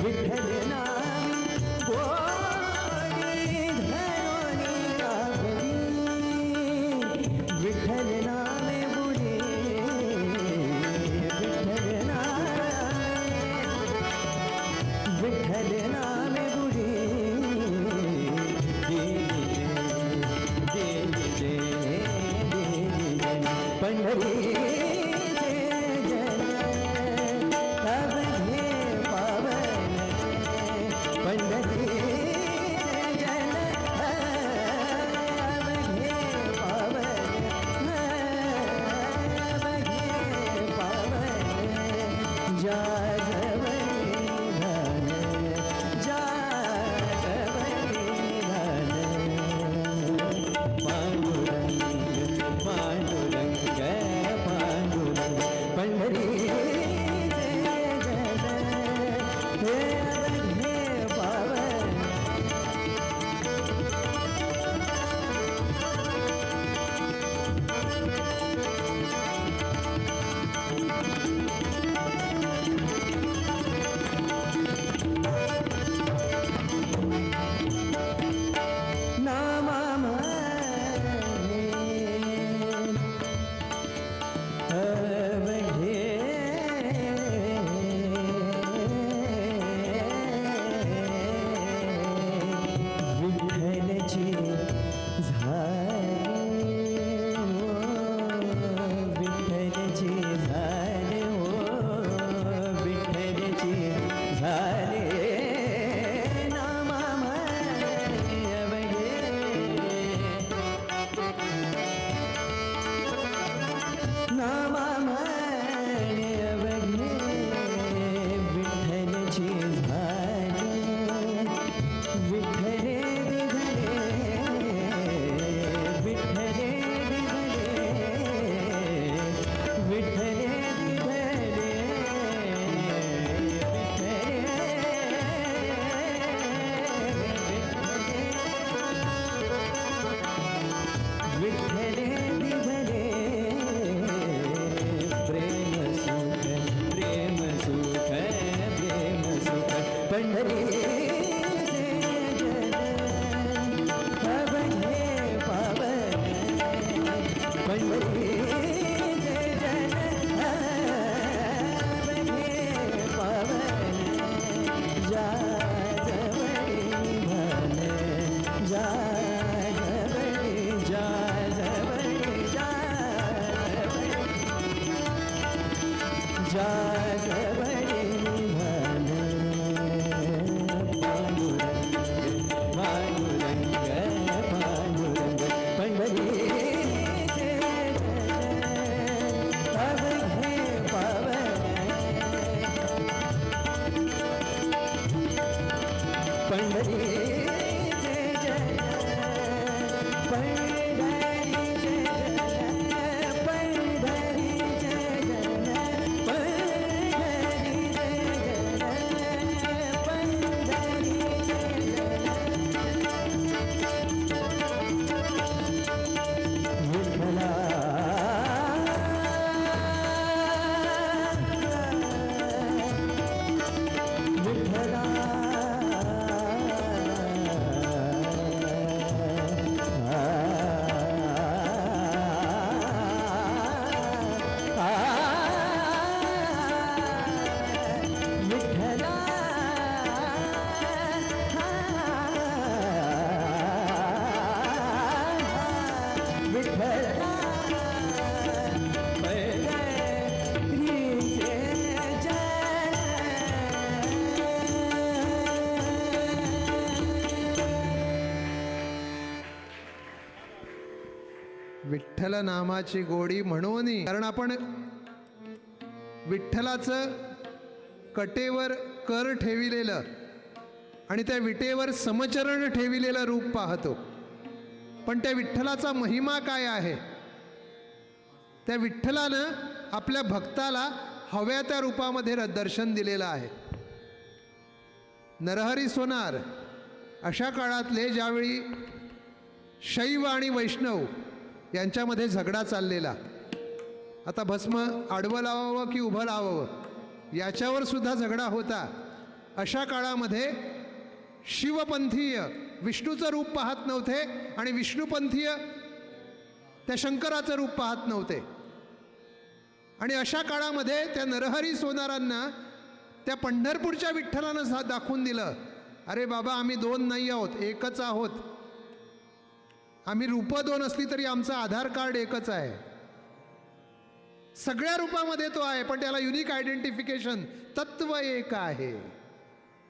विठ्ठल नामे विठ्ठल नामे गोकुळी धरोनी आवडी विठ्ठल नामे बुडे विठ्ठल नामे बुडे पंढरी विठ्ठल नामाची गोडी म्हणून, कारण आपण विठ्ठलाचं कटेवर कर ठेविलेलं आणि त्या विटेवर समचरण ठेविलेलं रूप पाहतो. पण त्या विठ्ठलाचा महिमा काय आहे? त्या विठ्ठलानं आपल्या भक्ताला हव्या त्या रूपामध्ये दर्शन दिलेलं आहे. नरहरी सोनार अशा काळातले ज्यावेळी शैव आणि वैष्णव यांच्यामध्ये झगडा चाललेला, आता भस्म आडवं लावावं की उभं लावावं याच्यावर सुद्धा झगडा होता. अशा काळामध्ये शिवपंथीय विष्णूचं रूप पाहत नव्हते आणि विष्णुपंथीय त्या शंकराचं रूप पाहत नव्हते. आणि अशा काळामध्ये त्या नरहरी सोनारांना त्या पंढरपूरच्या विठ्ठलानं दाखवून दिलं, अरे बाबा आम्ही दोन नाही आहोत, एकच आहोत. आम्ही रूपं दोन असली तरी आमचं आधार कार्ड एकच आहे. सगळ्या रूपामध्ये तो आहे, पण त्याला युनिक आयडेंटिफिकेशन तत्व एक आहे.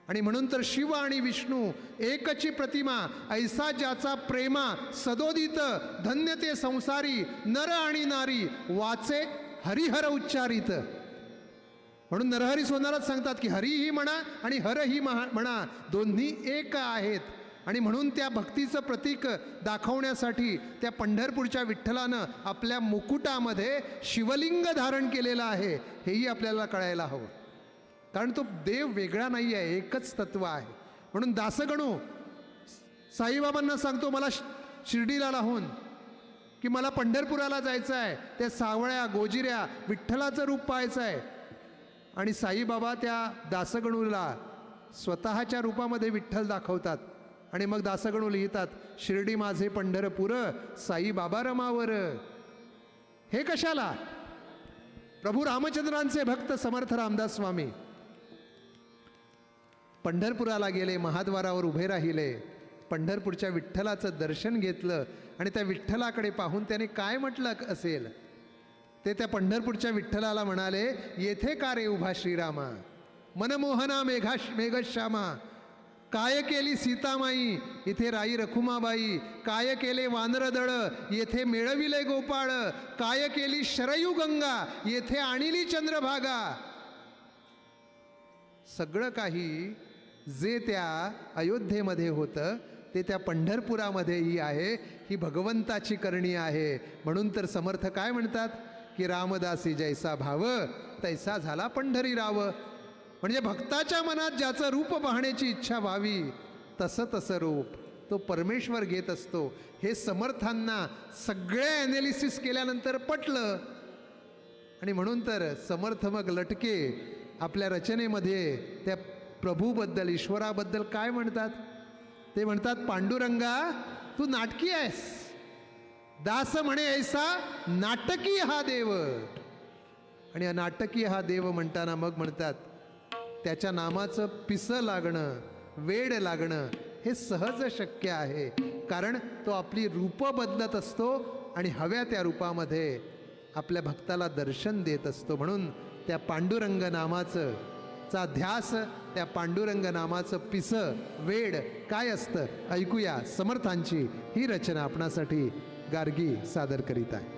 आणि म्हणून तर शिव आणि विष्णू एकची प्रतिमा, ऐसा ज्याचा प्रेमा सदोदित, धन्य ते संसारी, नर आणि नारी वाचे हरिहर उच्चारित. म्हणून नरहरी सोनारच सांगतात की हरिही म्हणा आणि हरही म्हणा, दोन्ही एक आहेत. आणि म्हणून त्या भक्तीचं प्रतीक दाखवण्यासाठी त्या पंढरपूरच्या विठ्ठलानं आपल्या मुकुटामध्ये शिवलिंग धारण केलेलं आहे, हेही आपल्याला कळायला हवं. कारण तो देव वेगळा नाही आहे, एकच तत्व आहे. म्हणून दासगणू साईबाबांना सांगतो, मला शिर्डीला राहून की मला पंढरपुराला जायचं आहे, त्या सावळ्या गोजिऱ्या विठ्ठलाचं रूप पाहायचं आहे. आणि साईबाबा त्या दासगणूला स्वतःच्या रूपामध्ये विठ्ठल दाखवतात. आणि मग दासगणू लिहितात, शिर्डी माझे पंढरपूर साईबाबा रमावर. हे कशाला? प्रभू रामचंद्रांचे भक्त समर्थ रामदास स्वामी पंढरपुराला गेले, महाद्वारावर उभे राहिले, पंढरपूरच्या विठ्ठलाचं दर्शन घेतलं आणि त्या विठ्ठलाकडे पाहून त्याने काय म्हटलं असेल ते त्या पंढरपूरच्या विठ्ठलाला म्हणाले, येथे का रे उभा श्रीरामा, मनमोहना मेघश्यामा, काय केली सीतामाई इथे राई रखुमाबाई, काय केले वानरदळ येथे मिळविले गोपाळ, काय केली शरयू गंगा येथे आणिली चंद्रभागा. सगळं काही जे त्या अयोध्येमध्ये होतं ते त्या पंढरपुरामध्येही आहे. ही भगवंताची करणी आहे. म्हणून तर समर्थ काय म्हणतात की रामदासी जैसा भाव तैसा झाला पंढरी राव. म्हणजे भक्ताच्या मनात ज्याचं रूप पाहण्याची इच्छा व्हावी तसं तसं रूप तो परमेश्वर घेत असतो. हे समर्थांना सगळे ॲनालिसिस केल्यानंतर पटलं. आणि म्हणून तर समर्थ मग लटके आपल्या रचनेमध्ये त्या प्रभूबद्दल ईश्वराबद्दल काय म्हणतात? ते म्हणतात, पांडुरंगा तू नाटकी आहेस, दास म्हणे ऐसा नाटकी हा देव. आणि नाटकी हा देव म्हणताना मग म्हणतात, त्याच्या नामाचं पिसं लागणं, वेड लागणं हे सहज शक्य आहे. कारण तो आपली रूपं बदलत असतो आणि हव्या त्या रूपामध्ये आपल्या भक्ताला दर्शन देत असतो. म्हणून त्या पांडुरंग नामाचं चा ध्यास, त्या पांडुरंग नामाचं पिसं वेड काय असतं ऐकूया. समर्थांची ही रचना आपणासाठी गार्गी सादर करीत आहे.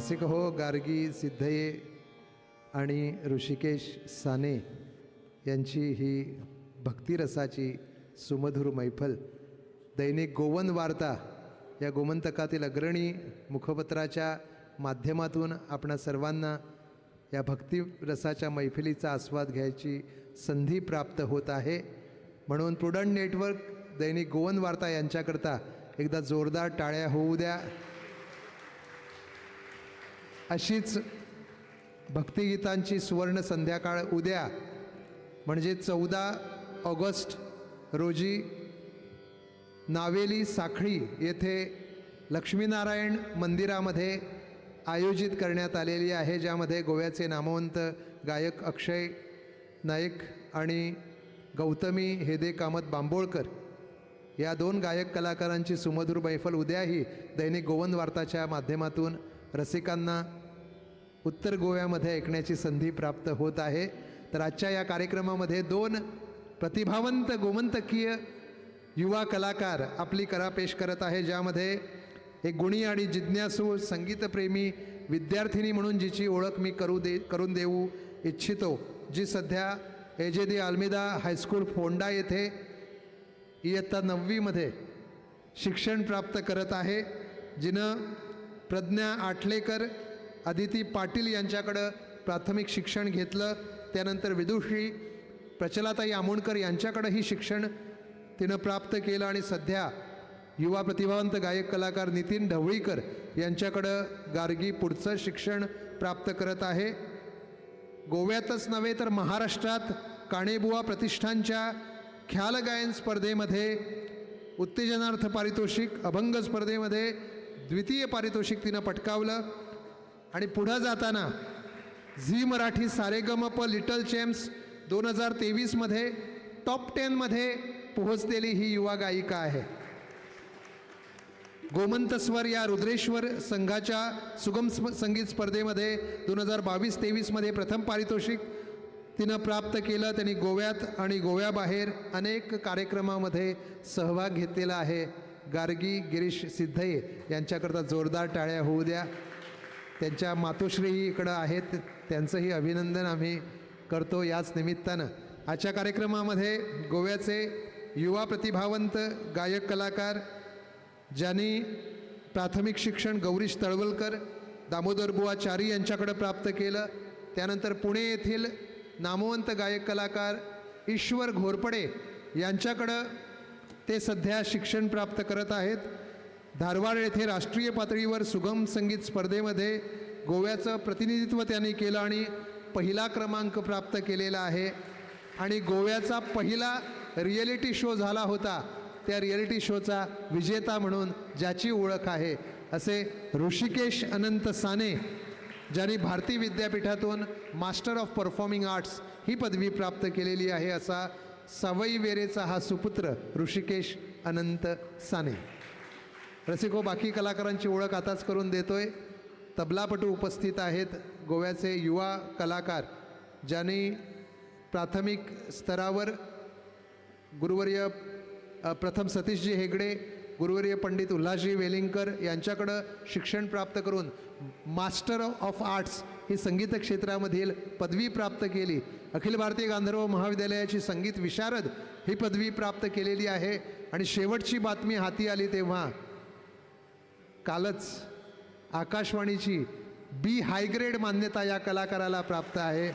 रसिक हो, गार्गी सिद्धये आणि ऋषिकेश साने यांची ही भक्तिरसाची सुमधुर मैफल दैनिक गोवन वार्ता या गोमंतकातील अग्रणी मुखपत्राच्या माध्यमातून आपणा सर्वांना या भक्तिरसाच्या मैफिलीचा आस्वाद घ्यायची संधी प्राप्त होत आहे. म्हणून प्रुडंट नेटवर्क, दैनिक गोवन वार्ता यांच्याकरता एकदा जोरदार टाळ्या होऊ द्या. अशीच भक्तिगीतांची सुवर्ण संध्याकाळ उद्या म्हणजे 14 ऑगस्ट रोजी नावेली साखळी येथे लक्ष्मीनारायण मंदिरामध्ये आयोजित करण्यात आलेली आहे, ज्यामध्ये गोव्याचे नामवंत गायक अक्षय नाईक आणि गौतमी हेदे कामत बांबोळकर या 2 गायक कलाकारांची सुमधुर मैफल उद्याही दैनिक गोवन वार्ताच्या माध्यमातून रसिकांना उत्तर गोव्यामध्ये ऐकण्याची संधी प्राप्त होत आहे. तर आजच्या या कार्यक्रमामध्ये 2 प्रतिभावंत गोमंतकीय युवा कलाकार आपली कला पेश करत आहे, ज्यामध्ये एक गुणी आणि जिज्ञासू संगीतप्रेमी विद्यार्थिनी म्हणून जिची ओळख मी करून देऊ इच्छितो, जी सध्या एजेदी आल्मिदा हायस्कूल फोंडा येथे इयत्ता 9वीमध्ये शिक्षण प्राप्त करत आहे, जिनं प्रज्ञा आठलेकर, अदिती पाटील यांच्याकडं प्राथमिक शिक्षण घेतलं. त्यानंतर विदुषी प्रचलाताई आमोणकर यांच्याकडंही शिक्षण तिनं प्राप्त केलं आणि सध्या युवा प्रतिभावंत गायक कलाकार नितीन ढवळीकर यांच्याकडं गार्गी पुढचं शिक्षण प्राप्त करत आहे. गोव्यातच नव्हे तर महाराष्ट्रात काणेबुवा प्रतिष्ठानच्या ख्याल गायन स्पर्धेमध्ये उत्तेजनार्थ पारितोषिक, अभंग स्पर्धेमध्ये द्वितीय पारितोषिक तिनं पटकावलं आणि पुढं जाताना झी मराठी सारेगमप लिटल चॅम्प्स 2023मध्ये टॉप 10मध्ये पोहोचलेली ही युवा गायिका आहे. गोमंतस्वर या रुद्रेश्वर संघाच्या सुगम संगीत स्पर्धेमध्ये 2022-23मध्ये प्रथम पारितोषिक तिनं प्राप्त केलं. त्यांनी गोव्यात आणि गोव्याबाहेर अनेक कार्यक्रमामध्ये सहभाग घेतलेला आहे. गार्गी गिरीश सिद्धये यांच्याकरता जोरदार टाळ्या होऊ द्या. त्यांच्या मातोश्रीही इकडं आहेत, त्यांचंही अभिनंदन आम्ही करतो. याच निमित्तानं आजच्या कार्यक्रमामध्ये गोव्याचे युवा प्रतिभावंत गायक कलाकार ज्यांनी प्राथमिक शिक्षण गौरीश तळवलकर, दामोदर बुवा चारी यांच्याकडं प्राप्त केलं. त्यानंतर पुणे येथील नामवंत गायक कलाकार ईश्वर घोरपडे यांच्याकडं ते सध्या शिक्षण प्राप्त करत आहेत. धारवाड येथे राष्ट्रीय पातळीवर सुगम संगीत स्पर्धेमध्ये गोव्याचं प्रतिनिधित्व त्यांनी केलं आणि पहिला क्रमांक प्राप्त केलेला आहे. आणि गोव्याचा पहिला रिॲलिटी शो झाला होता, त्या रिॲलिटी शोचा विजेता म्हणून ज्याची ओळख आहे असे ऋषिकेश अनंत साने, ज्यांनी भारती विद्यापीठातून मास्टर ऑफ परफॉर्मिंग आर्ट्स ही पदवी प्राप्त केलेली आहे, असा सवई वेरेचा हा सुपुत्र ऋषिकेश अनंत साने. रसिको, बाकी कलाकारांची ओळख आताच करून देतोय. तबलापटू उपस्थित आहेत, गोव्याचे युवा कलाकार ज्यांनी प्राथमिक स्तरावर गुरुवर्य प्रथम सतीशजी हेगडे, गुरुवर्य पंडित उल्हासजी वेलिंगकर यांच्याकडं शिक्षण प्राप्त करून मास्टर ऑफ आर्ट्स ही संगीत क्षेत्रामधील पदवी प्राप्त केली. अखिल भारतीय गांधर्व महाविद्यालयाची संगीत विशारद ही पदवी प्राप्त केलेली आहे. आणि शेवटची बातमी हाती आली तेव्हा कालच आकाशवाणीची बी हायग्रेड मान्यता या कलाकाराला प्राप्त आहे.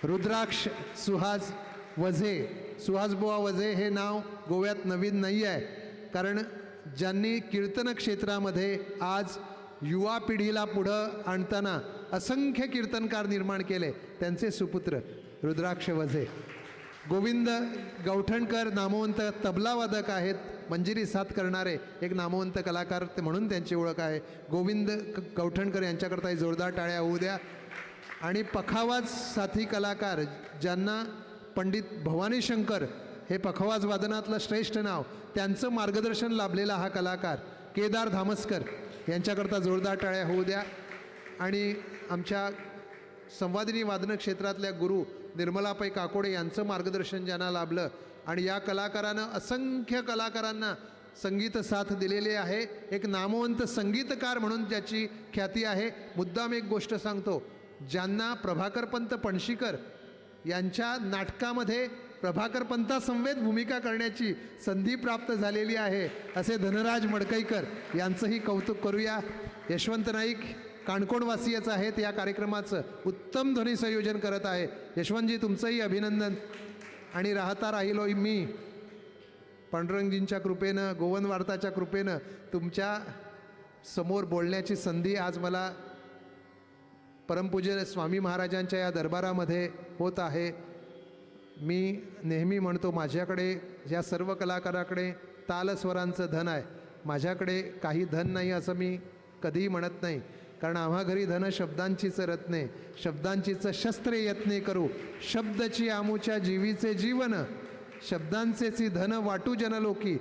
रुद्राक्ष सुहास वझे, सुहासबुवा वझे हे नाव गोव्यात नवीन नाही आहे, कारण ज्यांनी कीर्तन क्षेत्रामध्ये आज युवा पिढीला पुढं आणताना असंख्य कीर्तनकार निर्माण केले, त्यांचे सुपुत्र रुद्राक्ष वझे. गोविंद गौठणकर नामवंत तबलावादक आहेत, मंजिरी साथ करणारे एक नामवंत कलाकार म्हणून त्यांची ओळख आहे. गोविंद गौठणकर यांच्याकरता जोरदार टाळ्या होऊ द्या. आणि पखावाज साथी कलाकार ज्यांना पंडित भवानी शंकर हे पखवाज वादनातलं श्रेष्ठ नाव, त्यांचं मार्गदर्शन लाभलेला हा कलाकार केदार धामस्कर यांच्याकरता जोरदार टाळ्या होऊ द्या. आणि आमच्या संवादिनी वादन क्षेत्रातल्या गुरु निर्मलापै काकोडे यांचं मार्गदर्शन ज्यांना लाभलं आणि या कलाकारानं असंख्य कलाकारांना संगीत साथ दिलेली आहे. एक नामवंत संगीतकार म्हणून ज्याची ख्याती आहे. मुद्दाम एक गोष्ट सांगतो, ज्यांना प्रभाकर पंत पणशीकर यांच्या नाटकामध्ये प्रभाकर पंतासमवेत भूमिका करण्याची संधी प्राप्त झालेली आहे असे धनराज मडकईकर यांचंही कौतुक करूया. यशवंत नाईक काणकोणवासीयच आहेत, या कार्यक्रमाचं उत्तम ध्वनी संयोजन करत आहे. यशवंतजी तुमचंही अभिनंदन. आणि राहता राहिलो मी, पांडुरंगजींच्या कृपेनं, गोवन वार्ताच्या कृपेनं तुमच्या समोर बोलण्याची संधी आज मला परमपूज्य स्वामी महाराजांच्या या दरबारामध्ये होत आहे. मी नेहमी म्हणतो, माझ्याकडे या सर्व कलाकाराकडे तालस्वरांचं धन आहे, माझ्याकडे काही धन नाही असं मी कधीही म्हणत नाही. कारण आम्हा घरी धन शब्दांचीच रत्ने, शब्दांचीच शस्त्रे यत्ने करू, शब्दची आमुच्या जीवीचे जीवन, शब्दांचेची धन वाटू जनलोकी,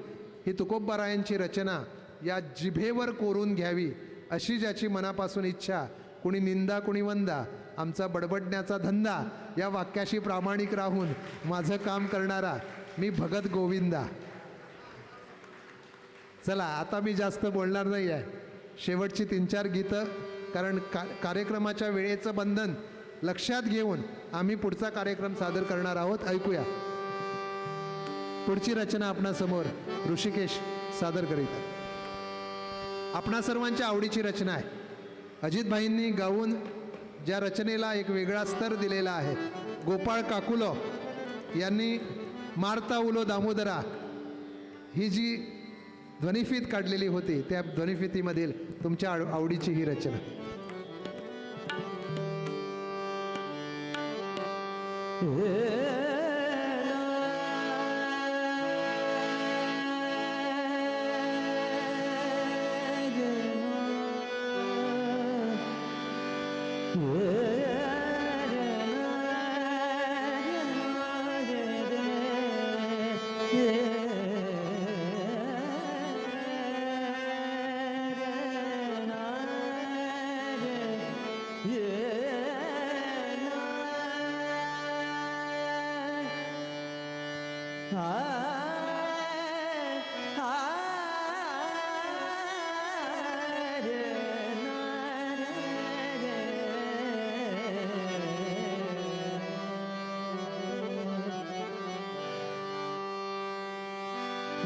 ही तुकोबारायांची रचना या जिभेवर कोरून घ्यावी अशी ज्याची मनापासून इच्छा, कुणी निंदा कुणी वंदा, आमचा बडबडण्याचा धंदा या वाक्याशी प्रामाणिक राहून माझं काम करणारा मी भगत गोविंदा. चला आता मी जास्त बोलणार नाही आहे. शेवटची 3-4 गीतं, कारण कार्यक्रमाच्या वेळेचं बंधन लक्षात घेऊन आम्ही पुढचा कार्यक्रम सादर करणार आहोत. ऐकूया. पुढची रचना आपणासमोर ऋषिकेश सादर करीत आहेत. आपणा सर्वांच्या आवडीची रचना आहे. अजितभाईंनी गाऊन ज्या रचनेला एक वेगळा स्तर दिलेला आहे, गोपाळ काकुलो यांनी मारता उलो दामोदरा ही जी ध्वनिफीत काढलेली होती, त्या ध्वनिफितीमधील तुमच्या आवडीची ही रचना.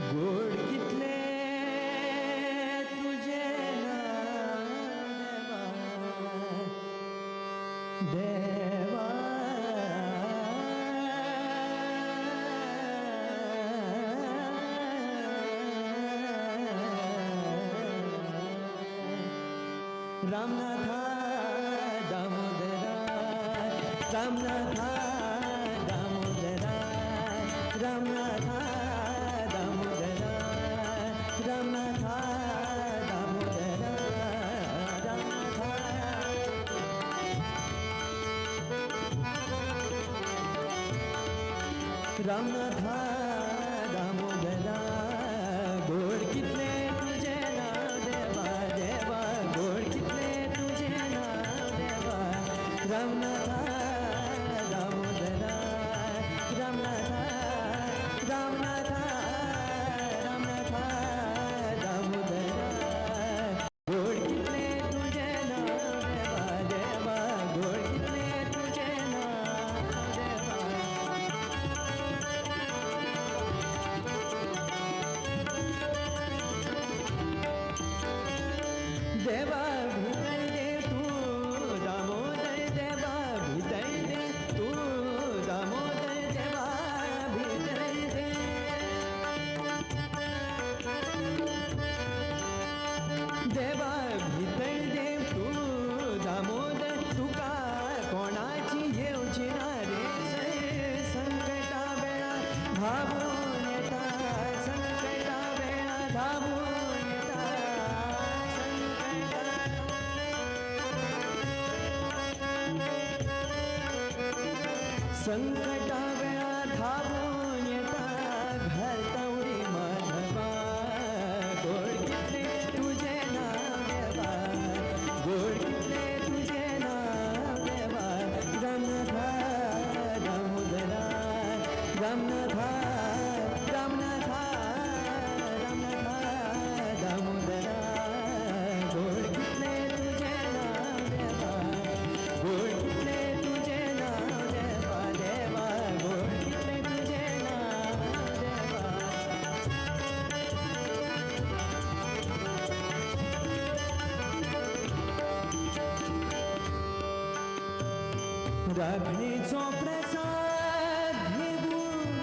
गोड कितले तुझे नाव देवा, रामनाथा दामोदरा, रामनाथा दामोदरा, रामनाथा दामोदरा, रामनाथा दामोदरा, रामनाथा. रामनाथा दामोदरा, गोड कितले तुझे नाव देवा, देवा गोड कितले तुझे नाव देवा, रामनाथा दामोदरा, रामनाथा, रामनाथा, रामनाथा दामोदरा, गोड कितले तुझे नाव देवा, देवा गोड कितले तुझे नाव देवा. देवा भितर दे तू दामोदर, देवा भितर दे तू दामोदर, देवा भितर दे. देवा भितर दे तू दामोदर, तुका कोणाची येवची ना रे संकटा वेळा धावून येता, संकटा वेळा धावून येता, संकटा वेळा धावून येता, घालता उडी माधवा, गोड कितले तुझे नाव देवा, गोड कितले तुझे नाव देवा, रामनाथा दामोदरा, रामनाथा, रामनाथा, रामनाथा राखणेचो प्रसाद घेऊन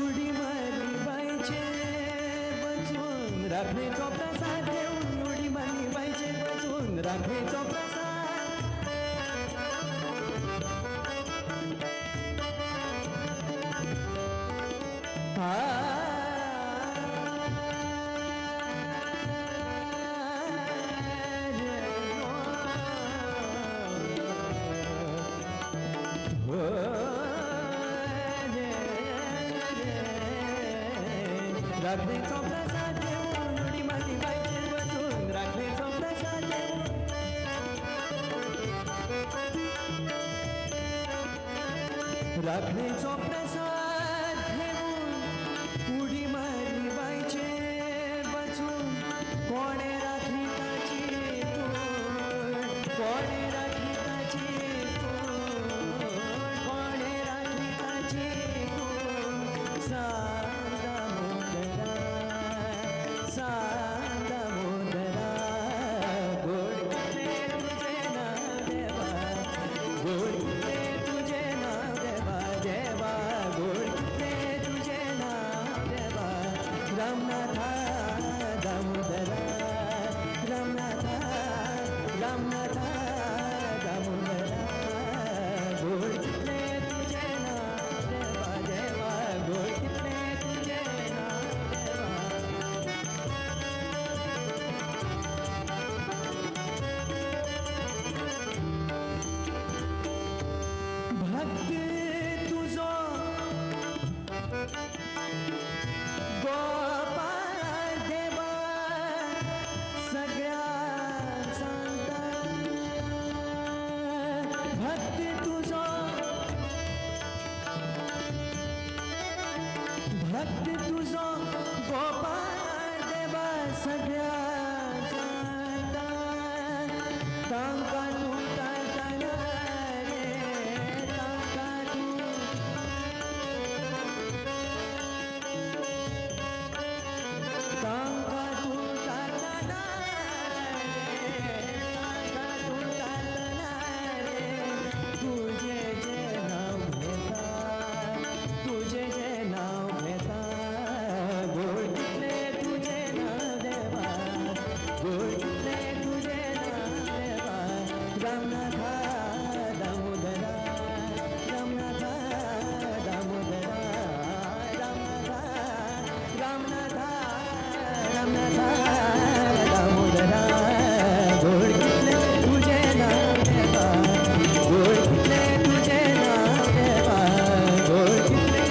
उडी मारली बाईचे बचून राखणेचो प्रसाद घेऊन उडी मारली बाईचे बचून राखणेचो प्रसाद राखणेचो प्रसाद घेऊन उडी मारली बाईचे बचून राखणेचो प्रसाद घेऊन राखणेचो प्रसाद घेऊन उडी मारली बाईचे बचून कोणे राखली ताची कोण कोणे राखली ताची कोण कोणे राखली ताची कोण सांगा मोदरा सांगा मोदरा गोड कितले तुझे नाव देवा गोड कितले तुझे नाव देवा देवा गोड कितले तुझे नाव देवा रामनाथा दामोदरा रामनाथा रामनाथा दामोदरा गोड कितले तुझे नाव देवा देवा गोड कितले तुझे नाव देवा भक्त तुझो गोपाळ देवा सगळ्या सांगता भक्त तुझो भक्त तुझो गोपाळ देवा सगळ्या सांगता तांकां तूं ताळटना रे तांकां तूं तांकां तूं ताळटना रे तांकां तूं ताळटना रे तुझें जें नांव घेता तुझें जें नांव घेता गोड कितले तुझें नांव देवा गोड कितले तुझें नांव देवा रामनाथा दामोदरा रामनाथा दामोदरा रामनाथा रामनाथा रामनाथा दामोदरा गोड कितले तुझें नांव देवा गोड कितले तुझें नांव देवा गोड कितले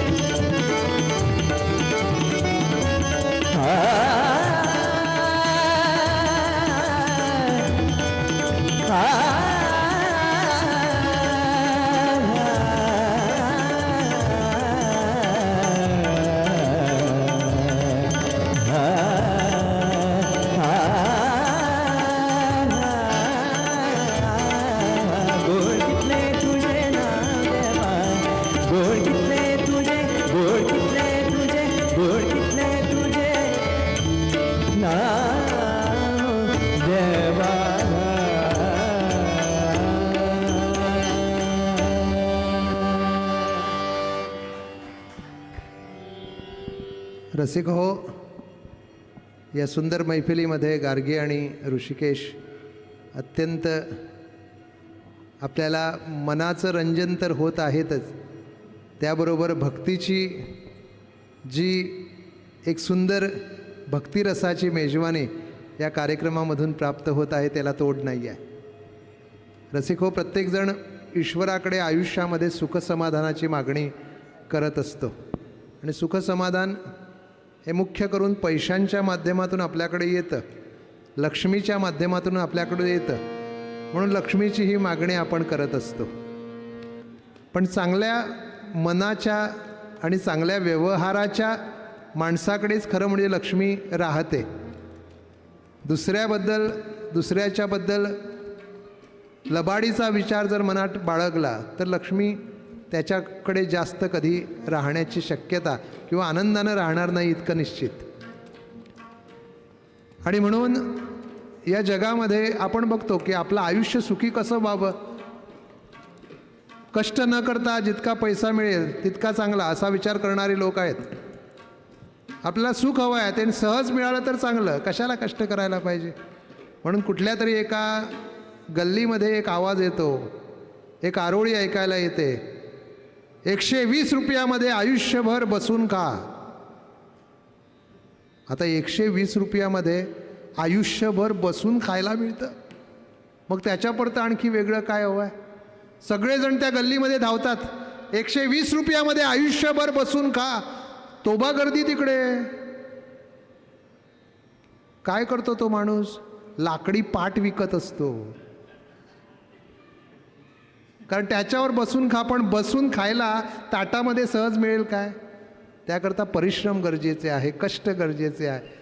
गोड कितले तुझे नाव देवा गोड कितले तुझे गोड कितले तुझे गोड कितले तुझे नाव देवा रसिक हो, या सुंदर मैफिलीमध्ये गार्गी आणि ऋषिकेश अत्यंत आपल्याला मनाचं रंजन तर होत आहेतच, त्याबरोबर भक्तीची जी एक सुंदर भक्तिरसाची मेजवानी या कार्यक्रमामधून प्राप्त होत आहे त्याला तोड नाही आहे. रसिक हो, प्रत्येकजण ईश्वराकडे आयुष्यामध्ये सुखसमाधानाची मागणी करत असतो आणि सुखसमाधान हे मुख्य करून पैशांच्या माध्यमातून आपल्याकडे येतं, लक्ष्मीच्या माध्यमातून आपल्याकडे येतं, म्हणून लक्ष्मीची ही मागणी आपण करत असतो. पण चांगल्या मनाच्या आणि चांगल्या व्यवहाराच्या माणसाकडेच खरं म्हणजे लक्ष्मी राहते. दुसऱ्याच्याबद्दल लबाडीचा विचार जर मनात बाळगला तर लक्ष्मी त्याच्याकडे जास्त कधी राहण्याची शक्यता किंवा आनंदानं राहणार नाही इतकं निश्चित. आणि म्हणून या जगामध्ये आपण बघतो की आपलं आयुष्य सुखी कसं व्हावं, कष्ट न करता जितका पैसा मिळेल तितका चांगला असा विचार करणारे लोक आहेत. आपल्याला सुख हवं आहे ते सहज मिळालं तर चांगलं, कशाला कष्ट करायला पाहिजे. म्हणून कुठल्या तरी एका गल्लीमध्ये एक आवाज येतो, एक आरोळी ऐकायला येते, 120 रुपयामध्ये आयुष्यभर बसून खा. आता 120 रुपयामध्ये आयुष्यभर बसून खायला मिळतं, मग त्याच्यापुरतं आणखी वेगळं काय हवं आहे. सगळेजण त्या गल्लीमध्ये धावतात, 120 रुपयामध्ये आयुष्यभर बसून खा. तोबा गर्दी तिकडे. काय करतो तो माणूस? लाकडी पाट विकत असतो, कारण त्याच्यावर बसून खा. पण बसून खायला ताटामध्ये सहज मिळेल काय? त्याकरता परिश्रम गरजेचे आहे, कष्ट गरजेचे आहे.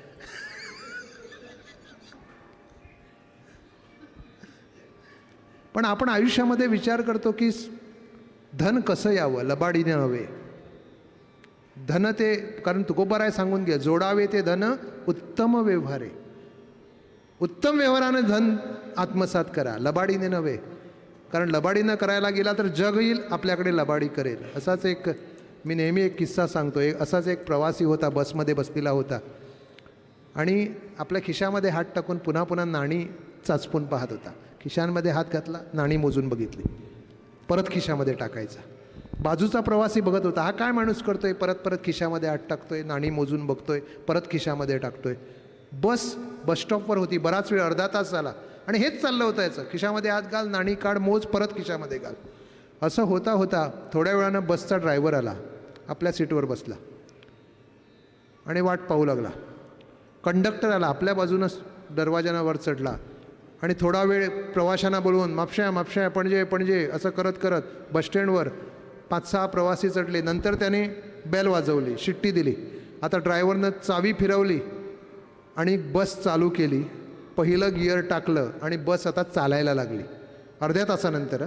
पण आपण आयुष्यामध्ये विचार करतो की धन कसं यावं, लबाडीने हवे. धन ते, कारण तुकोबाराय सांगून घे, जोडावे ते धन उत्तम व्यवहारे. उत्तम व्यवहाराने धन आत्मसात करा, लबाडीने नव्हे. कारण लबाडीनं करायला गेला तर जग येईल आपल्याकडे लबाडी करेल. असाच एक, मी नेहमी एक किस्सा सांगतो. असाच एक प्रवासी होता, बसमध्ये बसलेला होता आणि आपल्या खिशामध्ये हात टाकून पुन्हा पुन्हा नाणी चाचपून पाहत होता. खिशांमध्ये हात घातला, नाणी मोजून बघितली, परत खिशामध्ये टाकायचा. बाजूचा प्रवासी बघत होता, हा काय माणूस करतोय, परत परत खिशामध्ये हात टाकतोय, नाणी मोजून बघतोय, परत खिशामध्ये टाकतोय. बस स्टॉपवर होती, बराच वेळ, अर्धा तास झाला आणि हेच चाललं होतं याचं. खिशामध्ये हात घाल, नाणी काढ, मोज, परत खिशामध्ये घाल. असं होता होता थोड्या वेळानं बसचा ड्रायव्हर आला, आपल्या सीटवर बसला आणि वाट पाहू लागला. कंडक्टर आला, आपल्या बाजूनंच दरवाजानं वर चढला आणि थोडा वेळ प्रवाशांना बोलवून मापशा मापशा पणजे पणजे असं करत करत बसस्टँडवर 5-6 प्रवासी चढले. नंतर त्याने बेल वाजवली, शिट्टी दिली. आता ड्रायव्हरनं चावी फिरवली आणि बस चालू केली. पहिलं गिअर टाकलं आणि बस आता चालायला लागली. अर्ध्या तासानंतर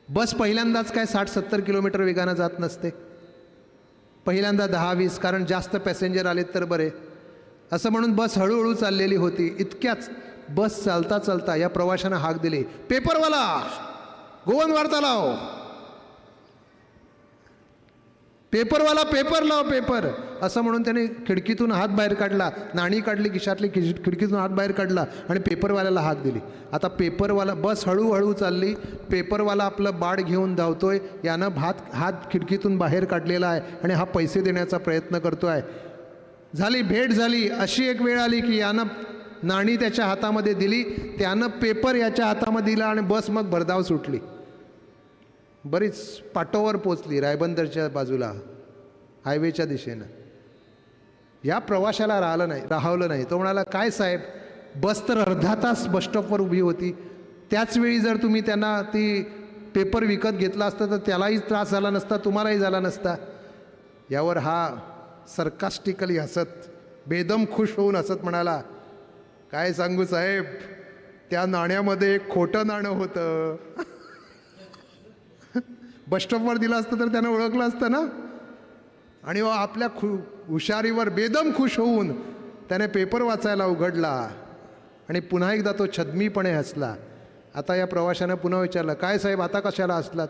बस पहिल्यांदाच काय 60-70 किलोमीटर वेगानं जात नसते, पहिल्यांदा 10-20, कारण जास्त पॅसेंजर आलेत तर बरे, असं म्हणून बस हळूहळू चाललेली होती. इतक्याच बस चालता चालता या प्रवाशानं हाक दिली, पेपरवाला, गोवन वार्ता लाव, पेपरवाला, पेपर लाव, पेपर. असं म्हणून त्याने खिडकीतून हात बाहेर काढला, नाणी काढली खिशातली, खिडकीतून हात बाहेर काढला आणि पेपरवाल्याला हाक दिली. आता पेपरवाला, बस हळूहळू चालली, पेपरवाला आपलं बाड घेऊन धावतोय, यानं हात खिडकीतून बाहेर काढलेला आहे आणि हा पैसे देण्याचा प्रयत्न करतोय. झाली भेट झाली. अशी एक वेळ आली की यानं नाणी त्याच्या हातामध्ये दिली, त्यानं पेपर याच्या हातामध्ये दिला आणि बस मग भरधाव सुटली. बरीच पाटोवर पोचली, रायबंदरच्या बाजूला, हायवेच्या दिशेनं. या प्रवाशाला राहवलं नाही. तो म्हणाला, काय साहेब, बस तर अर्धा तास बसस्टॉपवर उभी होती, त्याच वेळी जर तुम्ही त्यांना ती पेपर विकत घेतला असता तर त्यालाही त्रास झाला नसता, तुम्हालाही झाला नसता. यावर हा सरकास्टिकली हसत, बेदम खुश होऊन हसत म्हणाला, काय सांगू साहेब, त्या नाण्यामध्ये एक खोटं नाणं होतं. बसस्टॉपवर दिलं असतं तर त्यानं ओळखलं असतं ना. आणि आपल्या हुशारीवर बेदम खुश होऊन त्याने पेपर वाचायला उघडला आणि पुन्हा एकदा तो छद्मीपणे हसला. आता या प्रवाशानं पुन्हा विचारलं, काय साहेब, आता कशाला हसलात?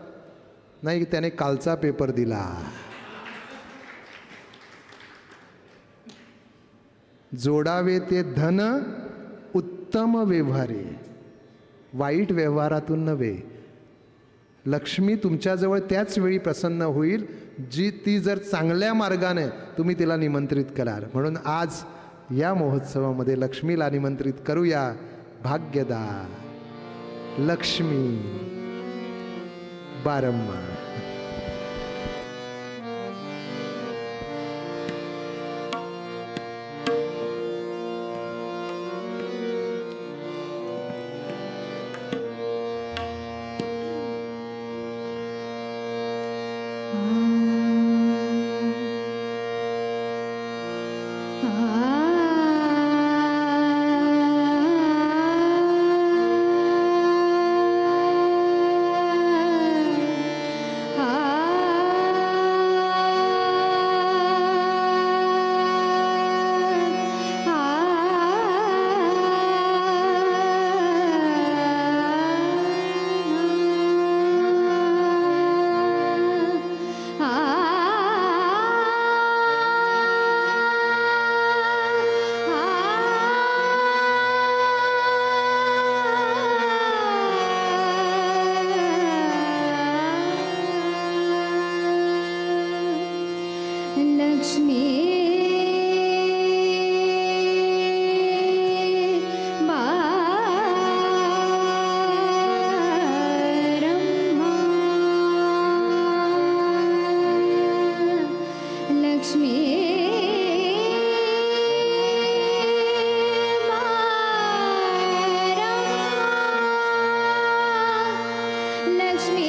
नाही, त्याने कालचा पेपर दिला. जोडावे ते धन उत्तम व्यवहारे, वाईट व्यवहारातून नव्हे. लक्ष्मी तुमच्याजवळ त्याच वेळी प्रसन्न होईल जी ती जर चांगल्या मार्गाने तुम्ही तिला निमंत्रित कराल. म्हणून आज या महोत्सवामध्ये लक्ष्मीला निमंत्रित करूया. भाग्यदा लक्ष्मी बारंबार. आ लक्ष्मी बारम्मा लक्ष्मी लक्ष्मी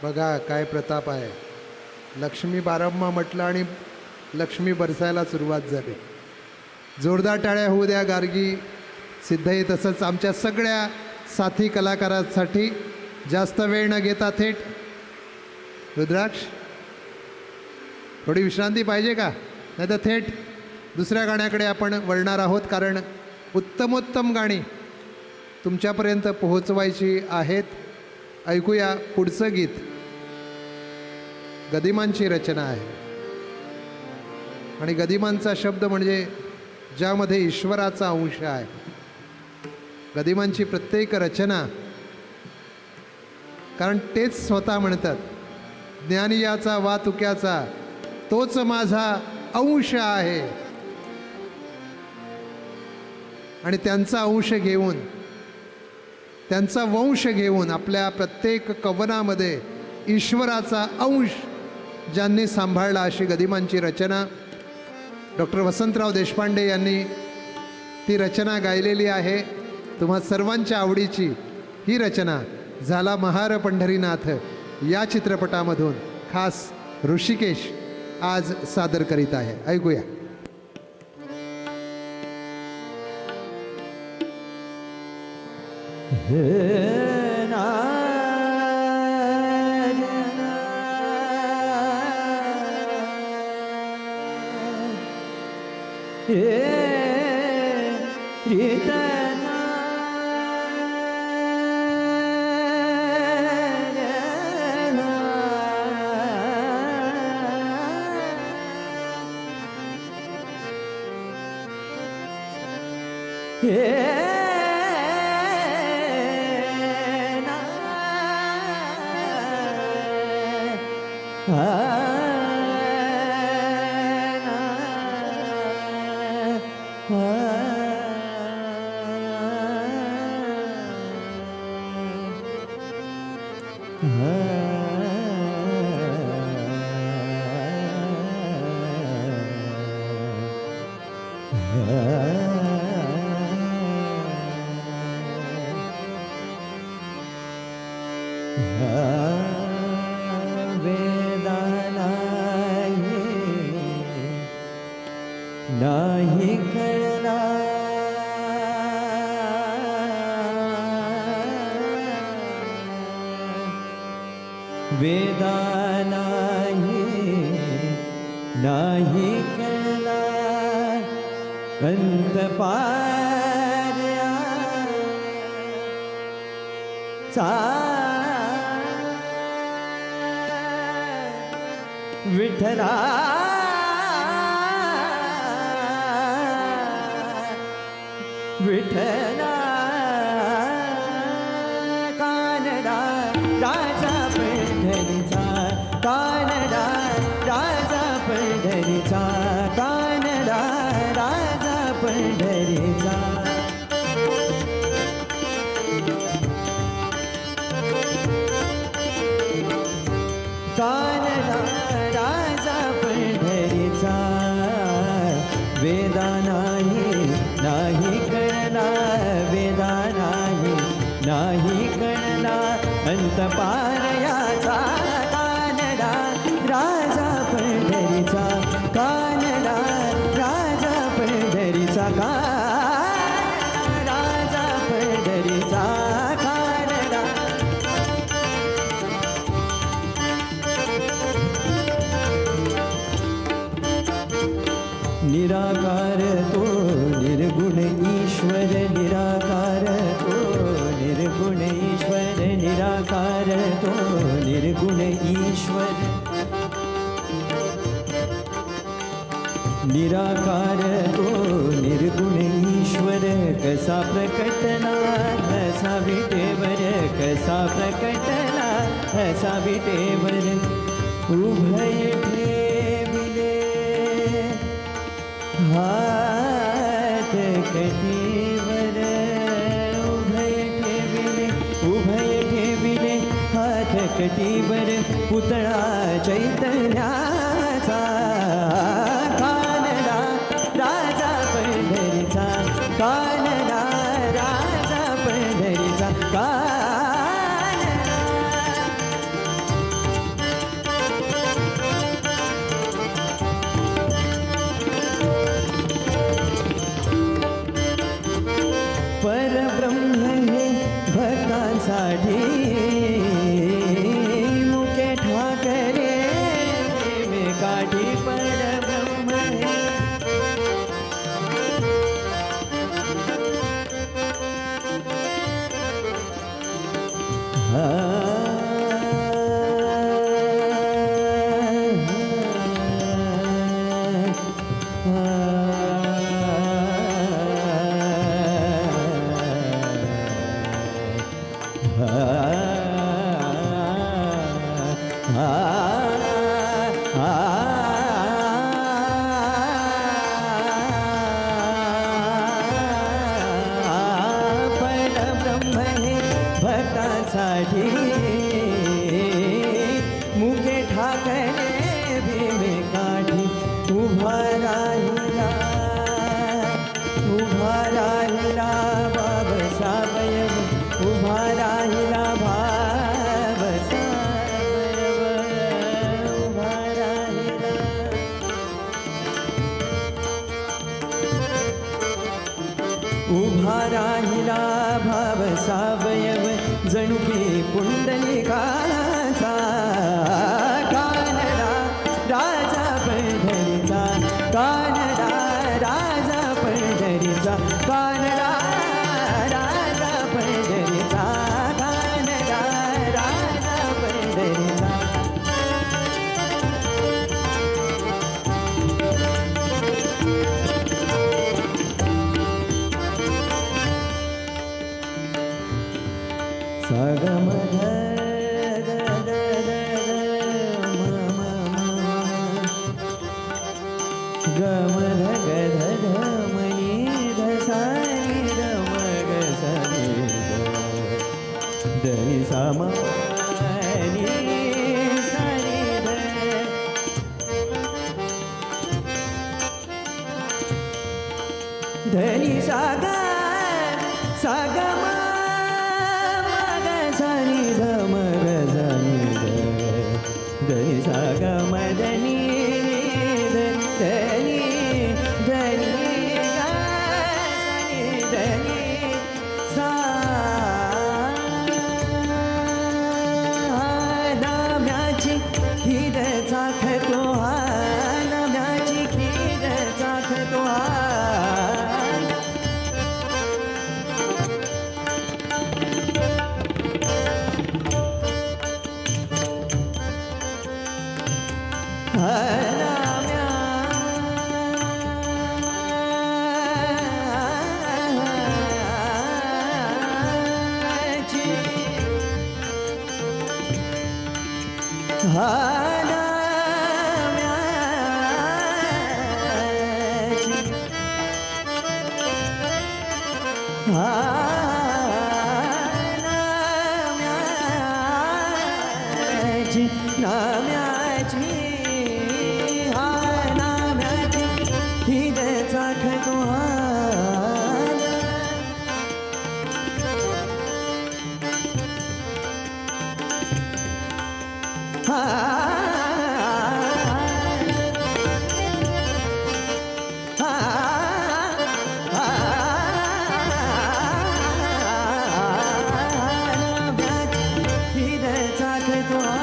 बघा काय प्रताप आहे. लक्ष्मी बारम्मा म्हटलं आणि लक्ष्मी बरसायला सुरुवात झाली. जोरदार टाळ्या होऊ द्या गार्गी, सिद्धई तसंच आमच्या सगळ्या साथी कलाकारांसाठी. जास्त वेळ न घेता थेट रुद्राक्ष, थोडी विश्रांती पाहिजे का? नाही तर थेट दुसऱ्या गाण्याकडे आपण वळणार आहोत, कारण उत्तमोत्तम गाणी तुमच्यापर्यंत पोहोचवायची आहेत. ऐकूया पुढचं गीत. गदिमांची रचना आहे आणि गदिमांचा शब्द म्हणजे ज्यामध्ये ईश्वराचा अंश आहे. गदिमांची प्रत्येक रचना, कारण तेच स्वतः म्हणतात, ज्ञानियाचा वा तुक्याचा तोच माझा अंश आहे. आणि त्यांचा अंश घेऊन, त्यांचा वंश घेऊन आपल्या प्रत्येक कवनामध्ये ईश्वराचा अंश ज्यांनी सांभाळला अशी गदिमांची रचना. डॉक्टर वसंतराव देशपांडे यांनी ती रचना गायलेली आहे. तुम्हा सर्वांच्या आवडीची ही रचना झाला महार पंढरीनाथ या चित्रपटामधून खास ऋषिकेश आज सादर करीत आहे. ऐकूया. नाही कळला वेदा नाही कळला अंत पार्या चा विठला विठला कानडा राजा पंढरीचा कानडा राजा पंढरीचा कानडा राजा पंढरीचा कानडा राजा पंढरीचा वेदा नाही कळला वेदा नाही कळला अंत पारयाचा कानडा राजा पंढरीचा कानडा राजा पंढरीचा राजा पंढरीचा कानडा निराकार तो निर्गुण ईश्वर निराकार तो निर्गुण ईश्वर निराकार तो निर्गुण ईश्वर निराकार तो निर्गुण ईश्वर कसा प्रकटला कसा विटेवर कसा प्रकटला कसा विटेवर उभय ठेविले हात कटीवर उभय ठेविले हात कटीवर पुतळा चैतन्याचा कानडा राजा पंढरीचा कानडा राजा पंढरीचा कानडा परब्रह्म हे भक्तांसाठी मुके ठाकरे मे काठी परब्रह्म हे परब्रह्म हे भक्तांसाठी मुके ठाकरे भीमे काठी उभा राहिला बाबसावयव उभा राहिला बाबसावयव उभा राहिला उभा राहिला भाव सावयव जणू की पुंडलिकाचा कानडा राजा पंढरीचा कानडा राजा पंढरीचा कानडा राजा पंढरीचा कानडा राजा पंढरीचा सगम गम ध मनी धसानी मग सनी धनी सामानी सानी धनी सागा सागम सनी ध मग सनी धनी सागा मदनी धनी धनी गा सनी धनी सा नाम्याची खीर चाखतो हा नाम्याची खीर चाखतो हा नाम्याची हा नाम्याची खीर चाखतो हा खीर चाखतो हा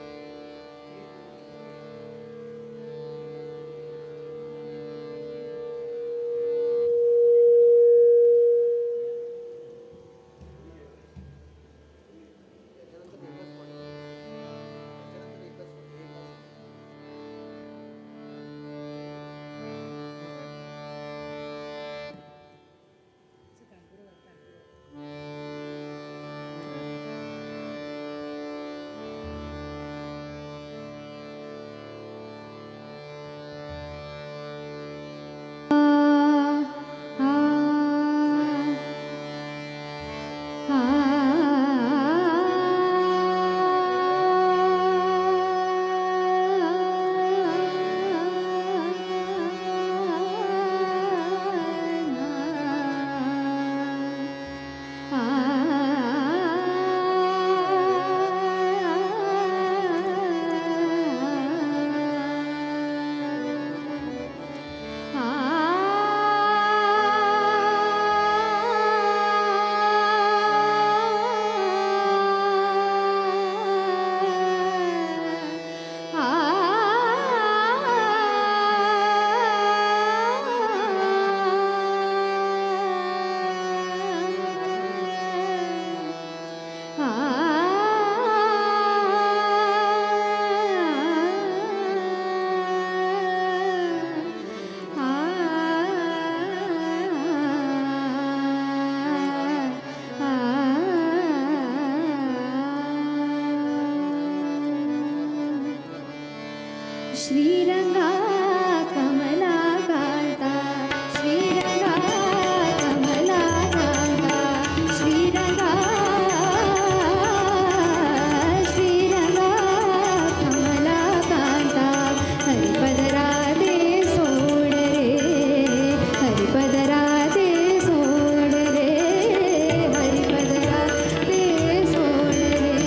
श्रीरंगा कमला कांता श्रीरंगा कमला कांता श्रीरंगा श्रीरंगा कमला कांता हरिपदरा दे सोड रे हरिपदरा दे सोड रे हरिपदरा दे सोड रे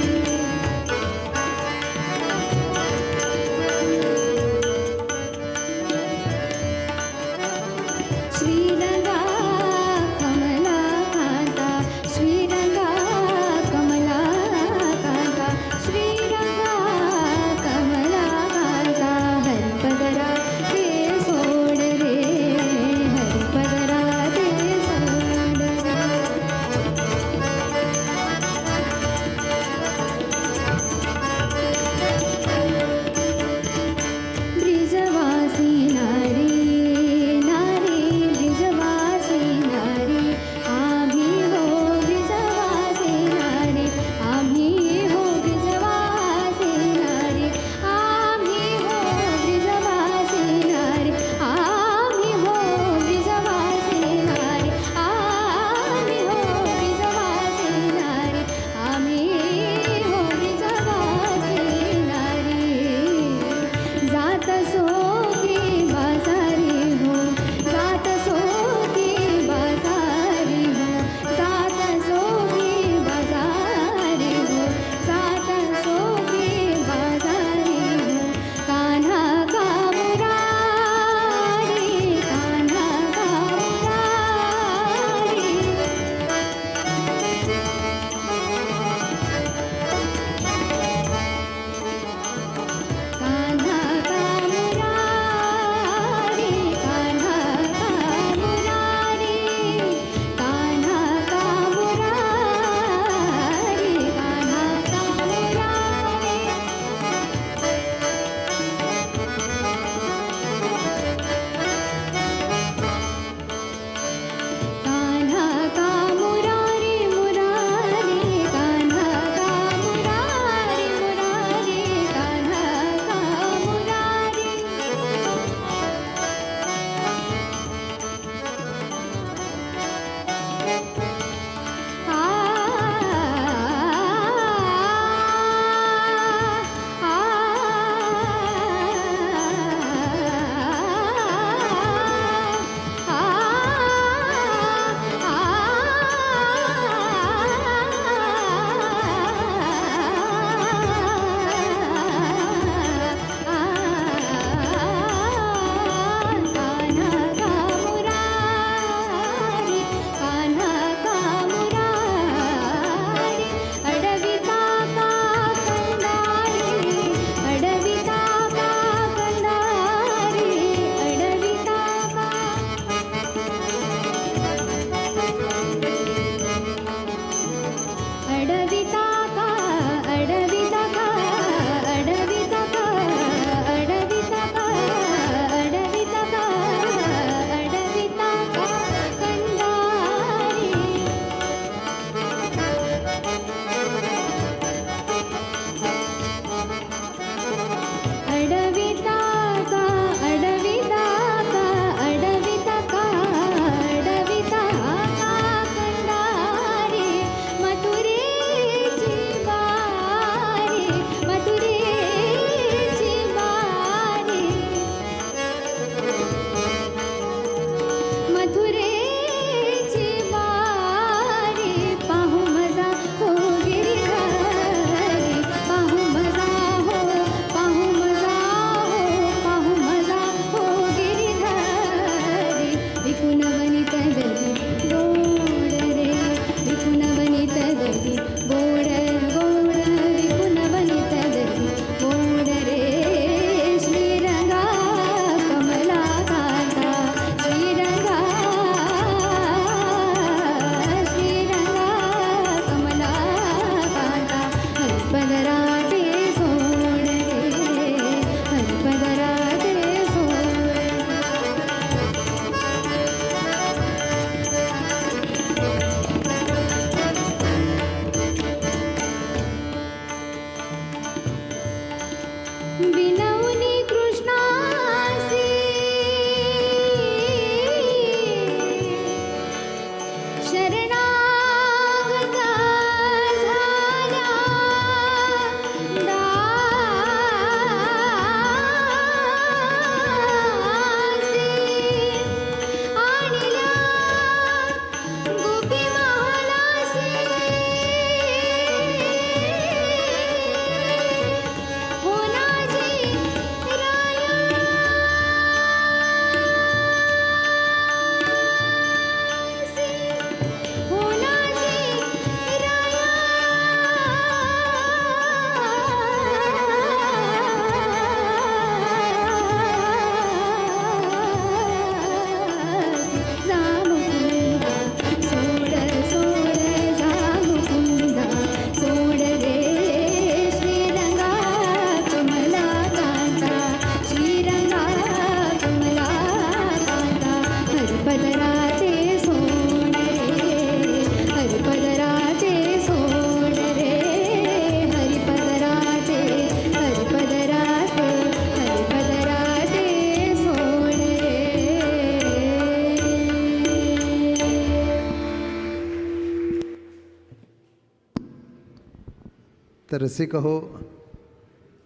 तर रसिक हो,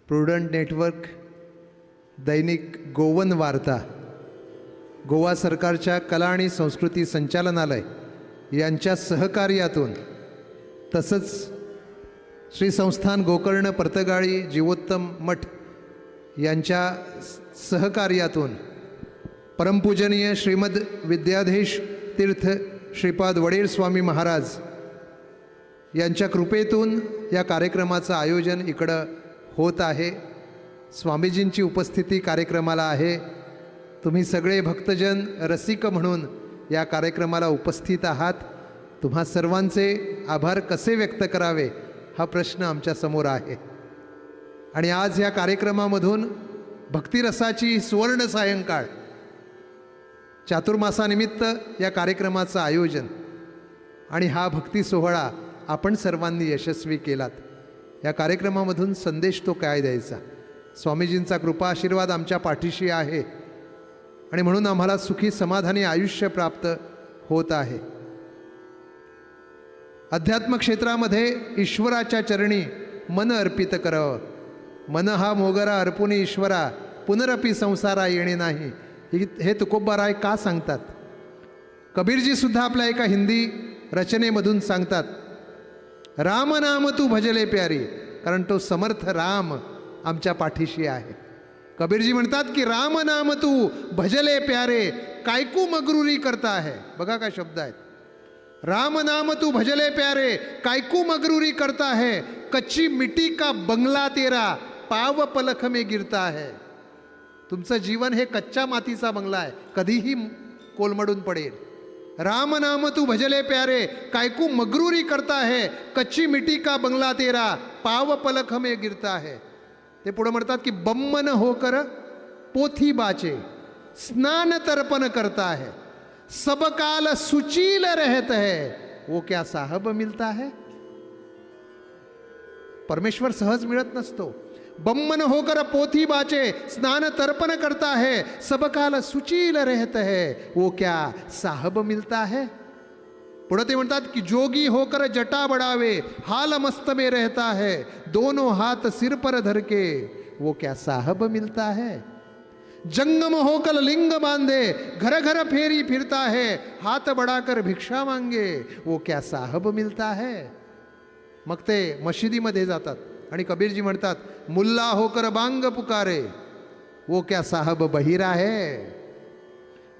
प्रुडंट नेटवर्क, दैनिक गोवन वार्ता, गोवा सरकारच्या कला आणि संस्कृती संचालनालय यांच्या सहकार्यातून, तसंच श्री संस्थान गोकर्ण परतगाळी जीवोत्तम मठ यांच्या सहकार्यातून परमपूजनीय श्रीमद विद्याधीश तीर्थ श्रीपाद वडेर स्वामी महाराज यांच्या कृपेतून या कार्यक्रमाचं आयोजन इकडं होत आहे. स्वामीजींची उपस्थिती कार्यक्रमाला आहे. तुम्ही सगळे भक्तजन रसिक म्हणून या कार्यक्रमाला उपस्थित आहात. तुम्हा सर्वांचे आभार कसे व्यक्त करावे हा प्रश्न आमच्यासमोर आहे. आणि आज या कार्यक्रमामधून भक्तिरसाची सुवर्ण सायंकाळ, चातुर्मासानिमित्त या कार्यक्रमाचं आयोजन आणि हा भक्ती सोहळा आपण सर्वांनी यशस्वी केलात. या कार्यक्रमामधून संदेश तो काय द्यायचा? स्वामीजींचा कृपा आशीर्वाद आमच्या पाठीशी आहे आणि म्हणून आम्हाला सुखी समाधानी आयुष्य प्राप्त होत आहे. अध्यात्म क्षेत्रामध्ये ईश्वराच्या चरणी मन अर्पित करावं. मन हा मोगरा अर्पुनी ईश्वरा, पुनरपी संसारा येणे नाही, हे तुकोबाराय का सांगतात? कबीरजी सुद्धा आपल्या एका हिंदी रचनेमधून सांगतात, राम नाम तू भजले प्यारी, कारण तो समर्थ राम आमच्या पाठीशी आहे. कबीरजी म्हणतात की राम नाम तू भजले प्यारे, कायकू मगरुरी करता है. बघा काय शब्द आहेत. राम नाम तू भजले प्यारे, कायकू मगरुरी करता है, कच्ची मिट्टी का बंगला तेरा, पाव पलख में गिरता है. तुमचं जीवन हे कच्च्या मातीचा बंगला आहे, कधीही कोलमडून पडेल. राम नाम तू भजले प्यारे, कायकू मगरूरी करता है, कच्ची मिट्टी का बंगला तेरा, पाव पलख में गिरता है. ते पुढे म्हणतात की बम्मन होकर पोथी बाचे, स्नान तर्पण करता है, सब काल सुचील रहत है, वो क्या साहब मिलता है. परमेश्वर सहज मिळत नसतो. बम्मन होकर पोथी बाचे, स्नान तर्पण करता है, सब काल सुचील रहत है, वो क्या साहब मिलता है. पुढे ते म्हणतात की जोगी होकर जटा बढ़ावे, हाल मस्त में रहता है, दोनों हाथ सिर पर धर के, वो क्या साहब मिलता है. जंगम होकर लिंग बांधे, घर घर फेरी फिरता है, हाथ बढ़ाकर भिक्षा मांगे, वो क्या साहब मिलता है. मग ते मशिदीमध्ये जातात आणि कबीरजी म्हणतात, मुल्ला होकर बांग पुकारे, वो क्या साहब बहिरा है.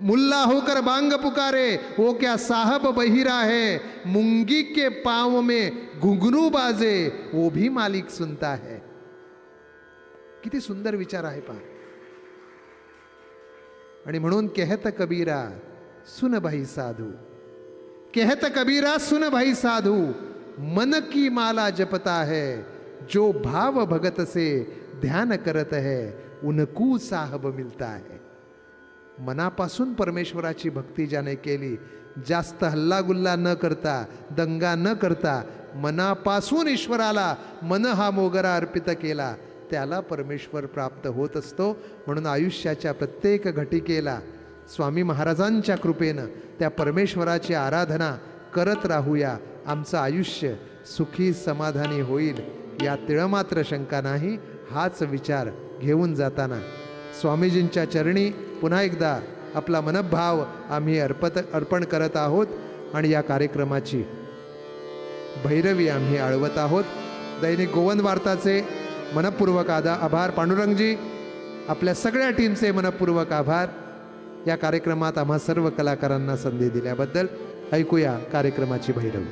मुल्ला होकर बांग पुकारे, वो क्या साहब बहिरा है. मुंगी के पांव में घुंघरू बाजे, वो भी मालिक सुनता है. किती सुंदर विचार आहे पहा. आणि म्हणून कहत कबीरा सुन भाई साधू, कहत कबीरा सुन भाई साधू, मन की माला जपता है, जो भाव भगत से ध्यान करत है, उनको साहब मिलता है. मनापासून परमेश्वराची भक्ती ज्याने केली, जास्त हल्लागुल्ला न करता, दंगा न करता, मनापासून ईश्वराला मन हा मोगरा अर्पित केला, त्याला परमेश्वर प्राप्त होत असतो. म्हणून आयुष्याच्या प्रत्येक घटिकेला स्वामी महाराजांच्या कृपेनं त्या परमेश्वराची आराधना करत राहूया. आमचं आयुष्य सुखी समाधानी होईल या तिळमात्र शंका नाही. हाच विचार घेऊन जाताना स्वामीजींच्या चरणी पुन्हा एकदा आपला मनभाव आम्ही अर्पण करत आहोत आणि या कार्यक्रमाची भैरवी आम्ही आळवत आहोत. दैनिक गोवन वार्ताचे मनपूर्वक आभार. पांडुरंगजी, आपल्या सगळ्या टीमचे मनपूर्वक आभार. या कार्यक्रमात आम्हा सर्व कलाकारांना संधी दिल्याबद्दल. ऐकूया कार्यक्रमाची भैरवी.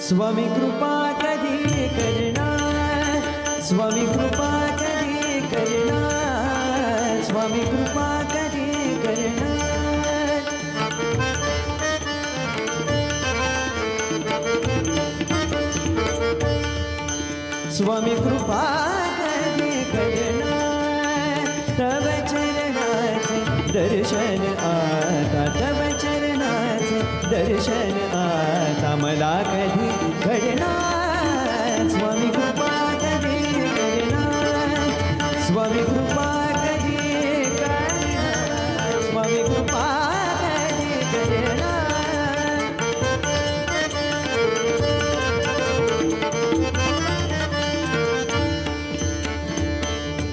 स्वामी कृपा कधी करणार, स्वामी कृपा कधी करणार, स्वामी कृपा कधी करणार. स्वामी कृपा कधी करणार तव चरणाचे दर्शन आता तव चरणाचे दर्शन आता मला कधी घडणार स्वामी कृपा कधी करणार स्वामी कृपा कधी करणार स्वामी कृपा कधी करणार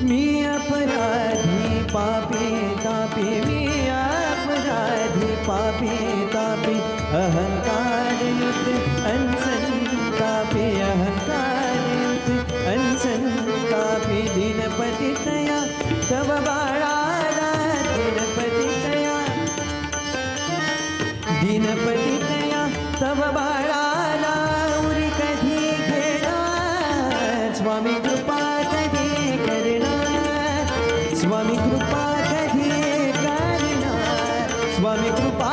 मी अपराधी पापी तापी मी अपराधी पापी तापी अहंकार युक्त अनसंतापी अहंकार युक्त अनसंतापी दीनपतितया तव बाळाला दीनपतितया दीनपतितया तव बाळाला उरी कधी घेणार स्वामी कृपा कधी करणार स्वामी कृपा कधी करणार स्वामी कृपा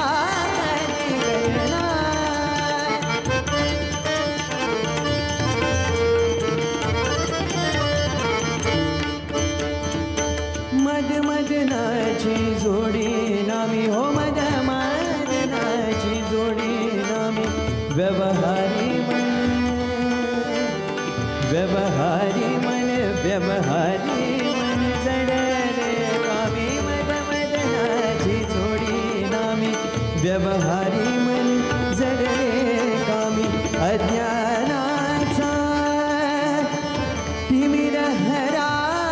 कधी करणार मद मदनाची जोडी नामी हो मद मदनाची जोडी नामी व्यवहारी मन व्यवहारी मन व्यवहारी मन जडले कामी मद मदनाची जोडी नामी व्यवहारी मन जडले कामी अज्ञानाचा तिमिर हराया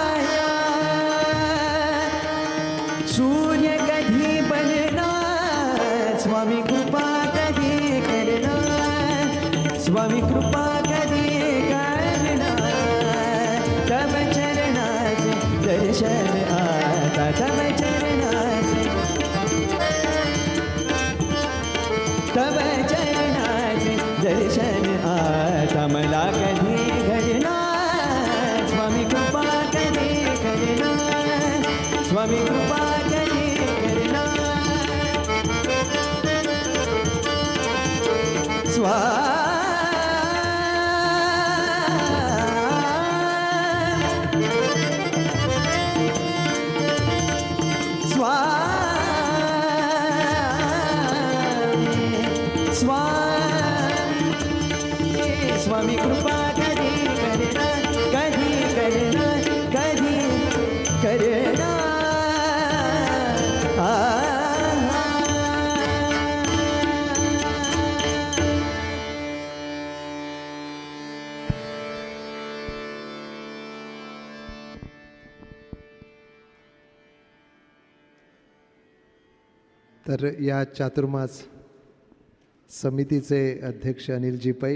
सूर्य कधी बनणार स्वामी कृपा कधी करणार स्वामी कृपा कधी करणार तव चरणाचे दर्शन आता तव चरणाचे तव चरणाचे दर्शन आता मला कधी घडणार स्वामी कृपा कधी करणार स्वामी कृपा कधी करणार स्वामी कृपा कधी करणार कधी करणार कधी करणार तर या चातुर्मास समितीचे अध्यक्ष अनिलजी पै,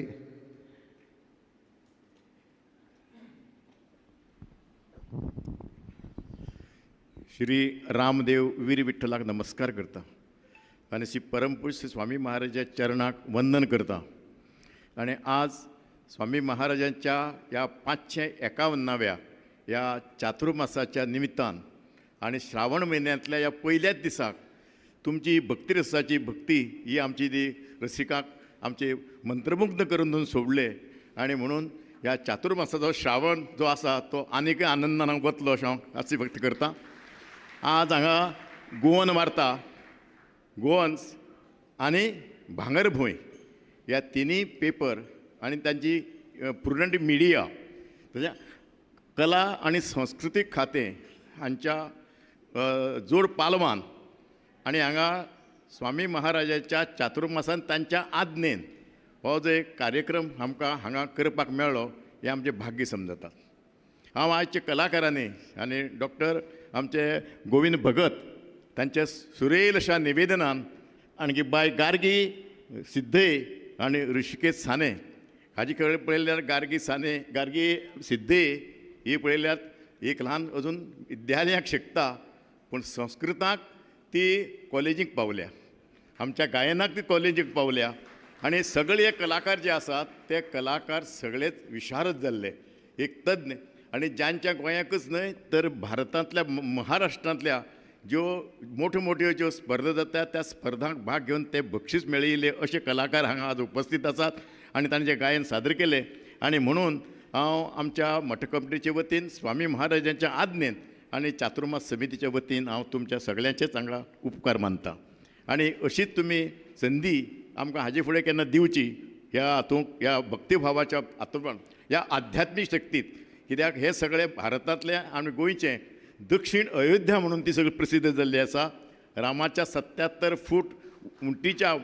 श्री रामदेव वीर विठ्ठलाक नमस्कार करता आणि श्री परमपुरुष स्वामी महाराजा चरणाक वंदन करता. आणि आज स्वामी महाराजांच्या या 551व्या या चातुर्मासाच्या निमित्तान आणि श्रावण महिन्यांतल्या या पहिल्याच दिसाक तुमची भक्ती रसाची भक्ती ही आमची ती रसिकाक आमचे मंत्रमुग्ध करून सोडले. आणि म्हणून ह्या चातुर्मासाचो श्रावण जो आसा तो आनीक आनंदान वतलो अशें हांव आची भक्ती करता. आज हांगा गोवन वार्ता, गोवन्स आनी भांगरभूंय ह्या तिनूय पेपर आनी तांची प्रुडंट मिडिया तशें कला आनी संस्कृतीक खातें हांच्या जोड पालवान आनी हांगा स्वामी महाराजाच्या चातुर्मासान तांच्या आज्ञेन हो जो एक कार्यक्रम आमकां हांगा करपाक मेळ्ळो हें आमचें भाग्य समजता. हांव आयचे कलाकारांनी आनी डॉक्टर आमचे गोविंद भगत तांच्या सुरेल अशा निवेदनान आणखी बाय गार्गी सिद्धे आनी ऋषिकेश साने हाजे कडेन पळयल्यार गार्गी सिद्धे ही पळयल्यार एक ल्हान अजून विद्यालयाक शिकता पूण संस्कृताक ती कॉलेजीक पावल्या, आमच्या गायनाक ती कॉलेजीक पावल्या. आनी सगळे कलाकार जे आसात ते कलाकार सगळेच विशारद जाल्ले, एक तज्ञ. आनी ज्यांच्या गोंयाकच न्हय तर भारतांतल्या महाराष्ट्रांतल्या ज्यो मोठ्यो मोठ्यो ज्यो स्पर्धा जातात त्या स्पर्धांक भाग घेवन ते बक्षीस मेळयिल्ले अशे कलाकार हांगा आज उपस्थित आसात आनी तांचें गायन सादर केलें. आनी म्हणून हांव आमच्या मठ कमिटीचे वतीन स्वामी महाराजांच्या आज्ञेन आनी चातुर्मास समितीच्या वतीन हांव तुमच्या सगळ्यांचेच हांगा उपकार मानतां आनी अशीच तुमी संदी आमकां हाजे फुडें केन्ना दिवची ह्या हातूंत ह्या भक्तिभावाच्या हातूंत ह्या आध्यात्मीक शक्तीत कित्याक हे सगळे भारतांतले आनी गोंयचे दक्षिण अयोध्या म्हणून ती सगळी प्रसिद्ध जाल्ली आसा रामाच्या 77 फूट उंचीच्या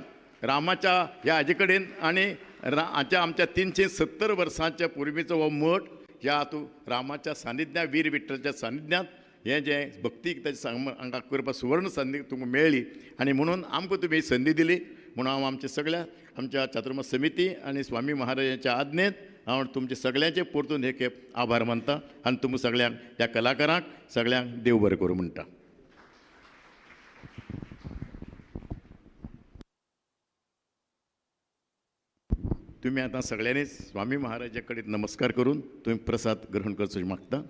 रामाच्या ह्या हाजे कडेन आनी हाच्या आमच्या 370 वर्सांच्या पुर्वीचो हो मठ ह्या हातूंत रामाच्या सानिध्यांत वीर विठ्ठलाच्या सानिध्यांत हें जें भक्तीक ताची हांगा करपाक सुवर्ण संदी तुमकां मेळ्ळी आनी म्हणून आमकां तुमी संदी दिली म्हणून हांव आमच्या सगळ्या आमच्या चातुर्मास समिती आनी स्वामी महाराजांच्या आज्ञेन हांव तुमचे सगळ्यांचे परतून हे खेप आभार मानतां आनी तुमकां सगळ्यांक ह्या कलाकारांक सगळ्यांक देव बरें करूं म्हणटा. तुम्ही आता सगळ्यांनी स्वामी महाराजा कडेन नमस्कार करून तुम्ही प्रसाद ग्रहण करचो मागता.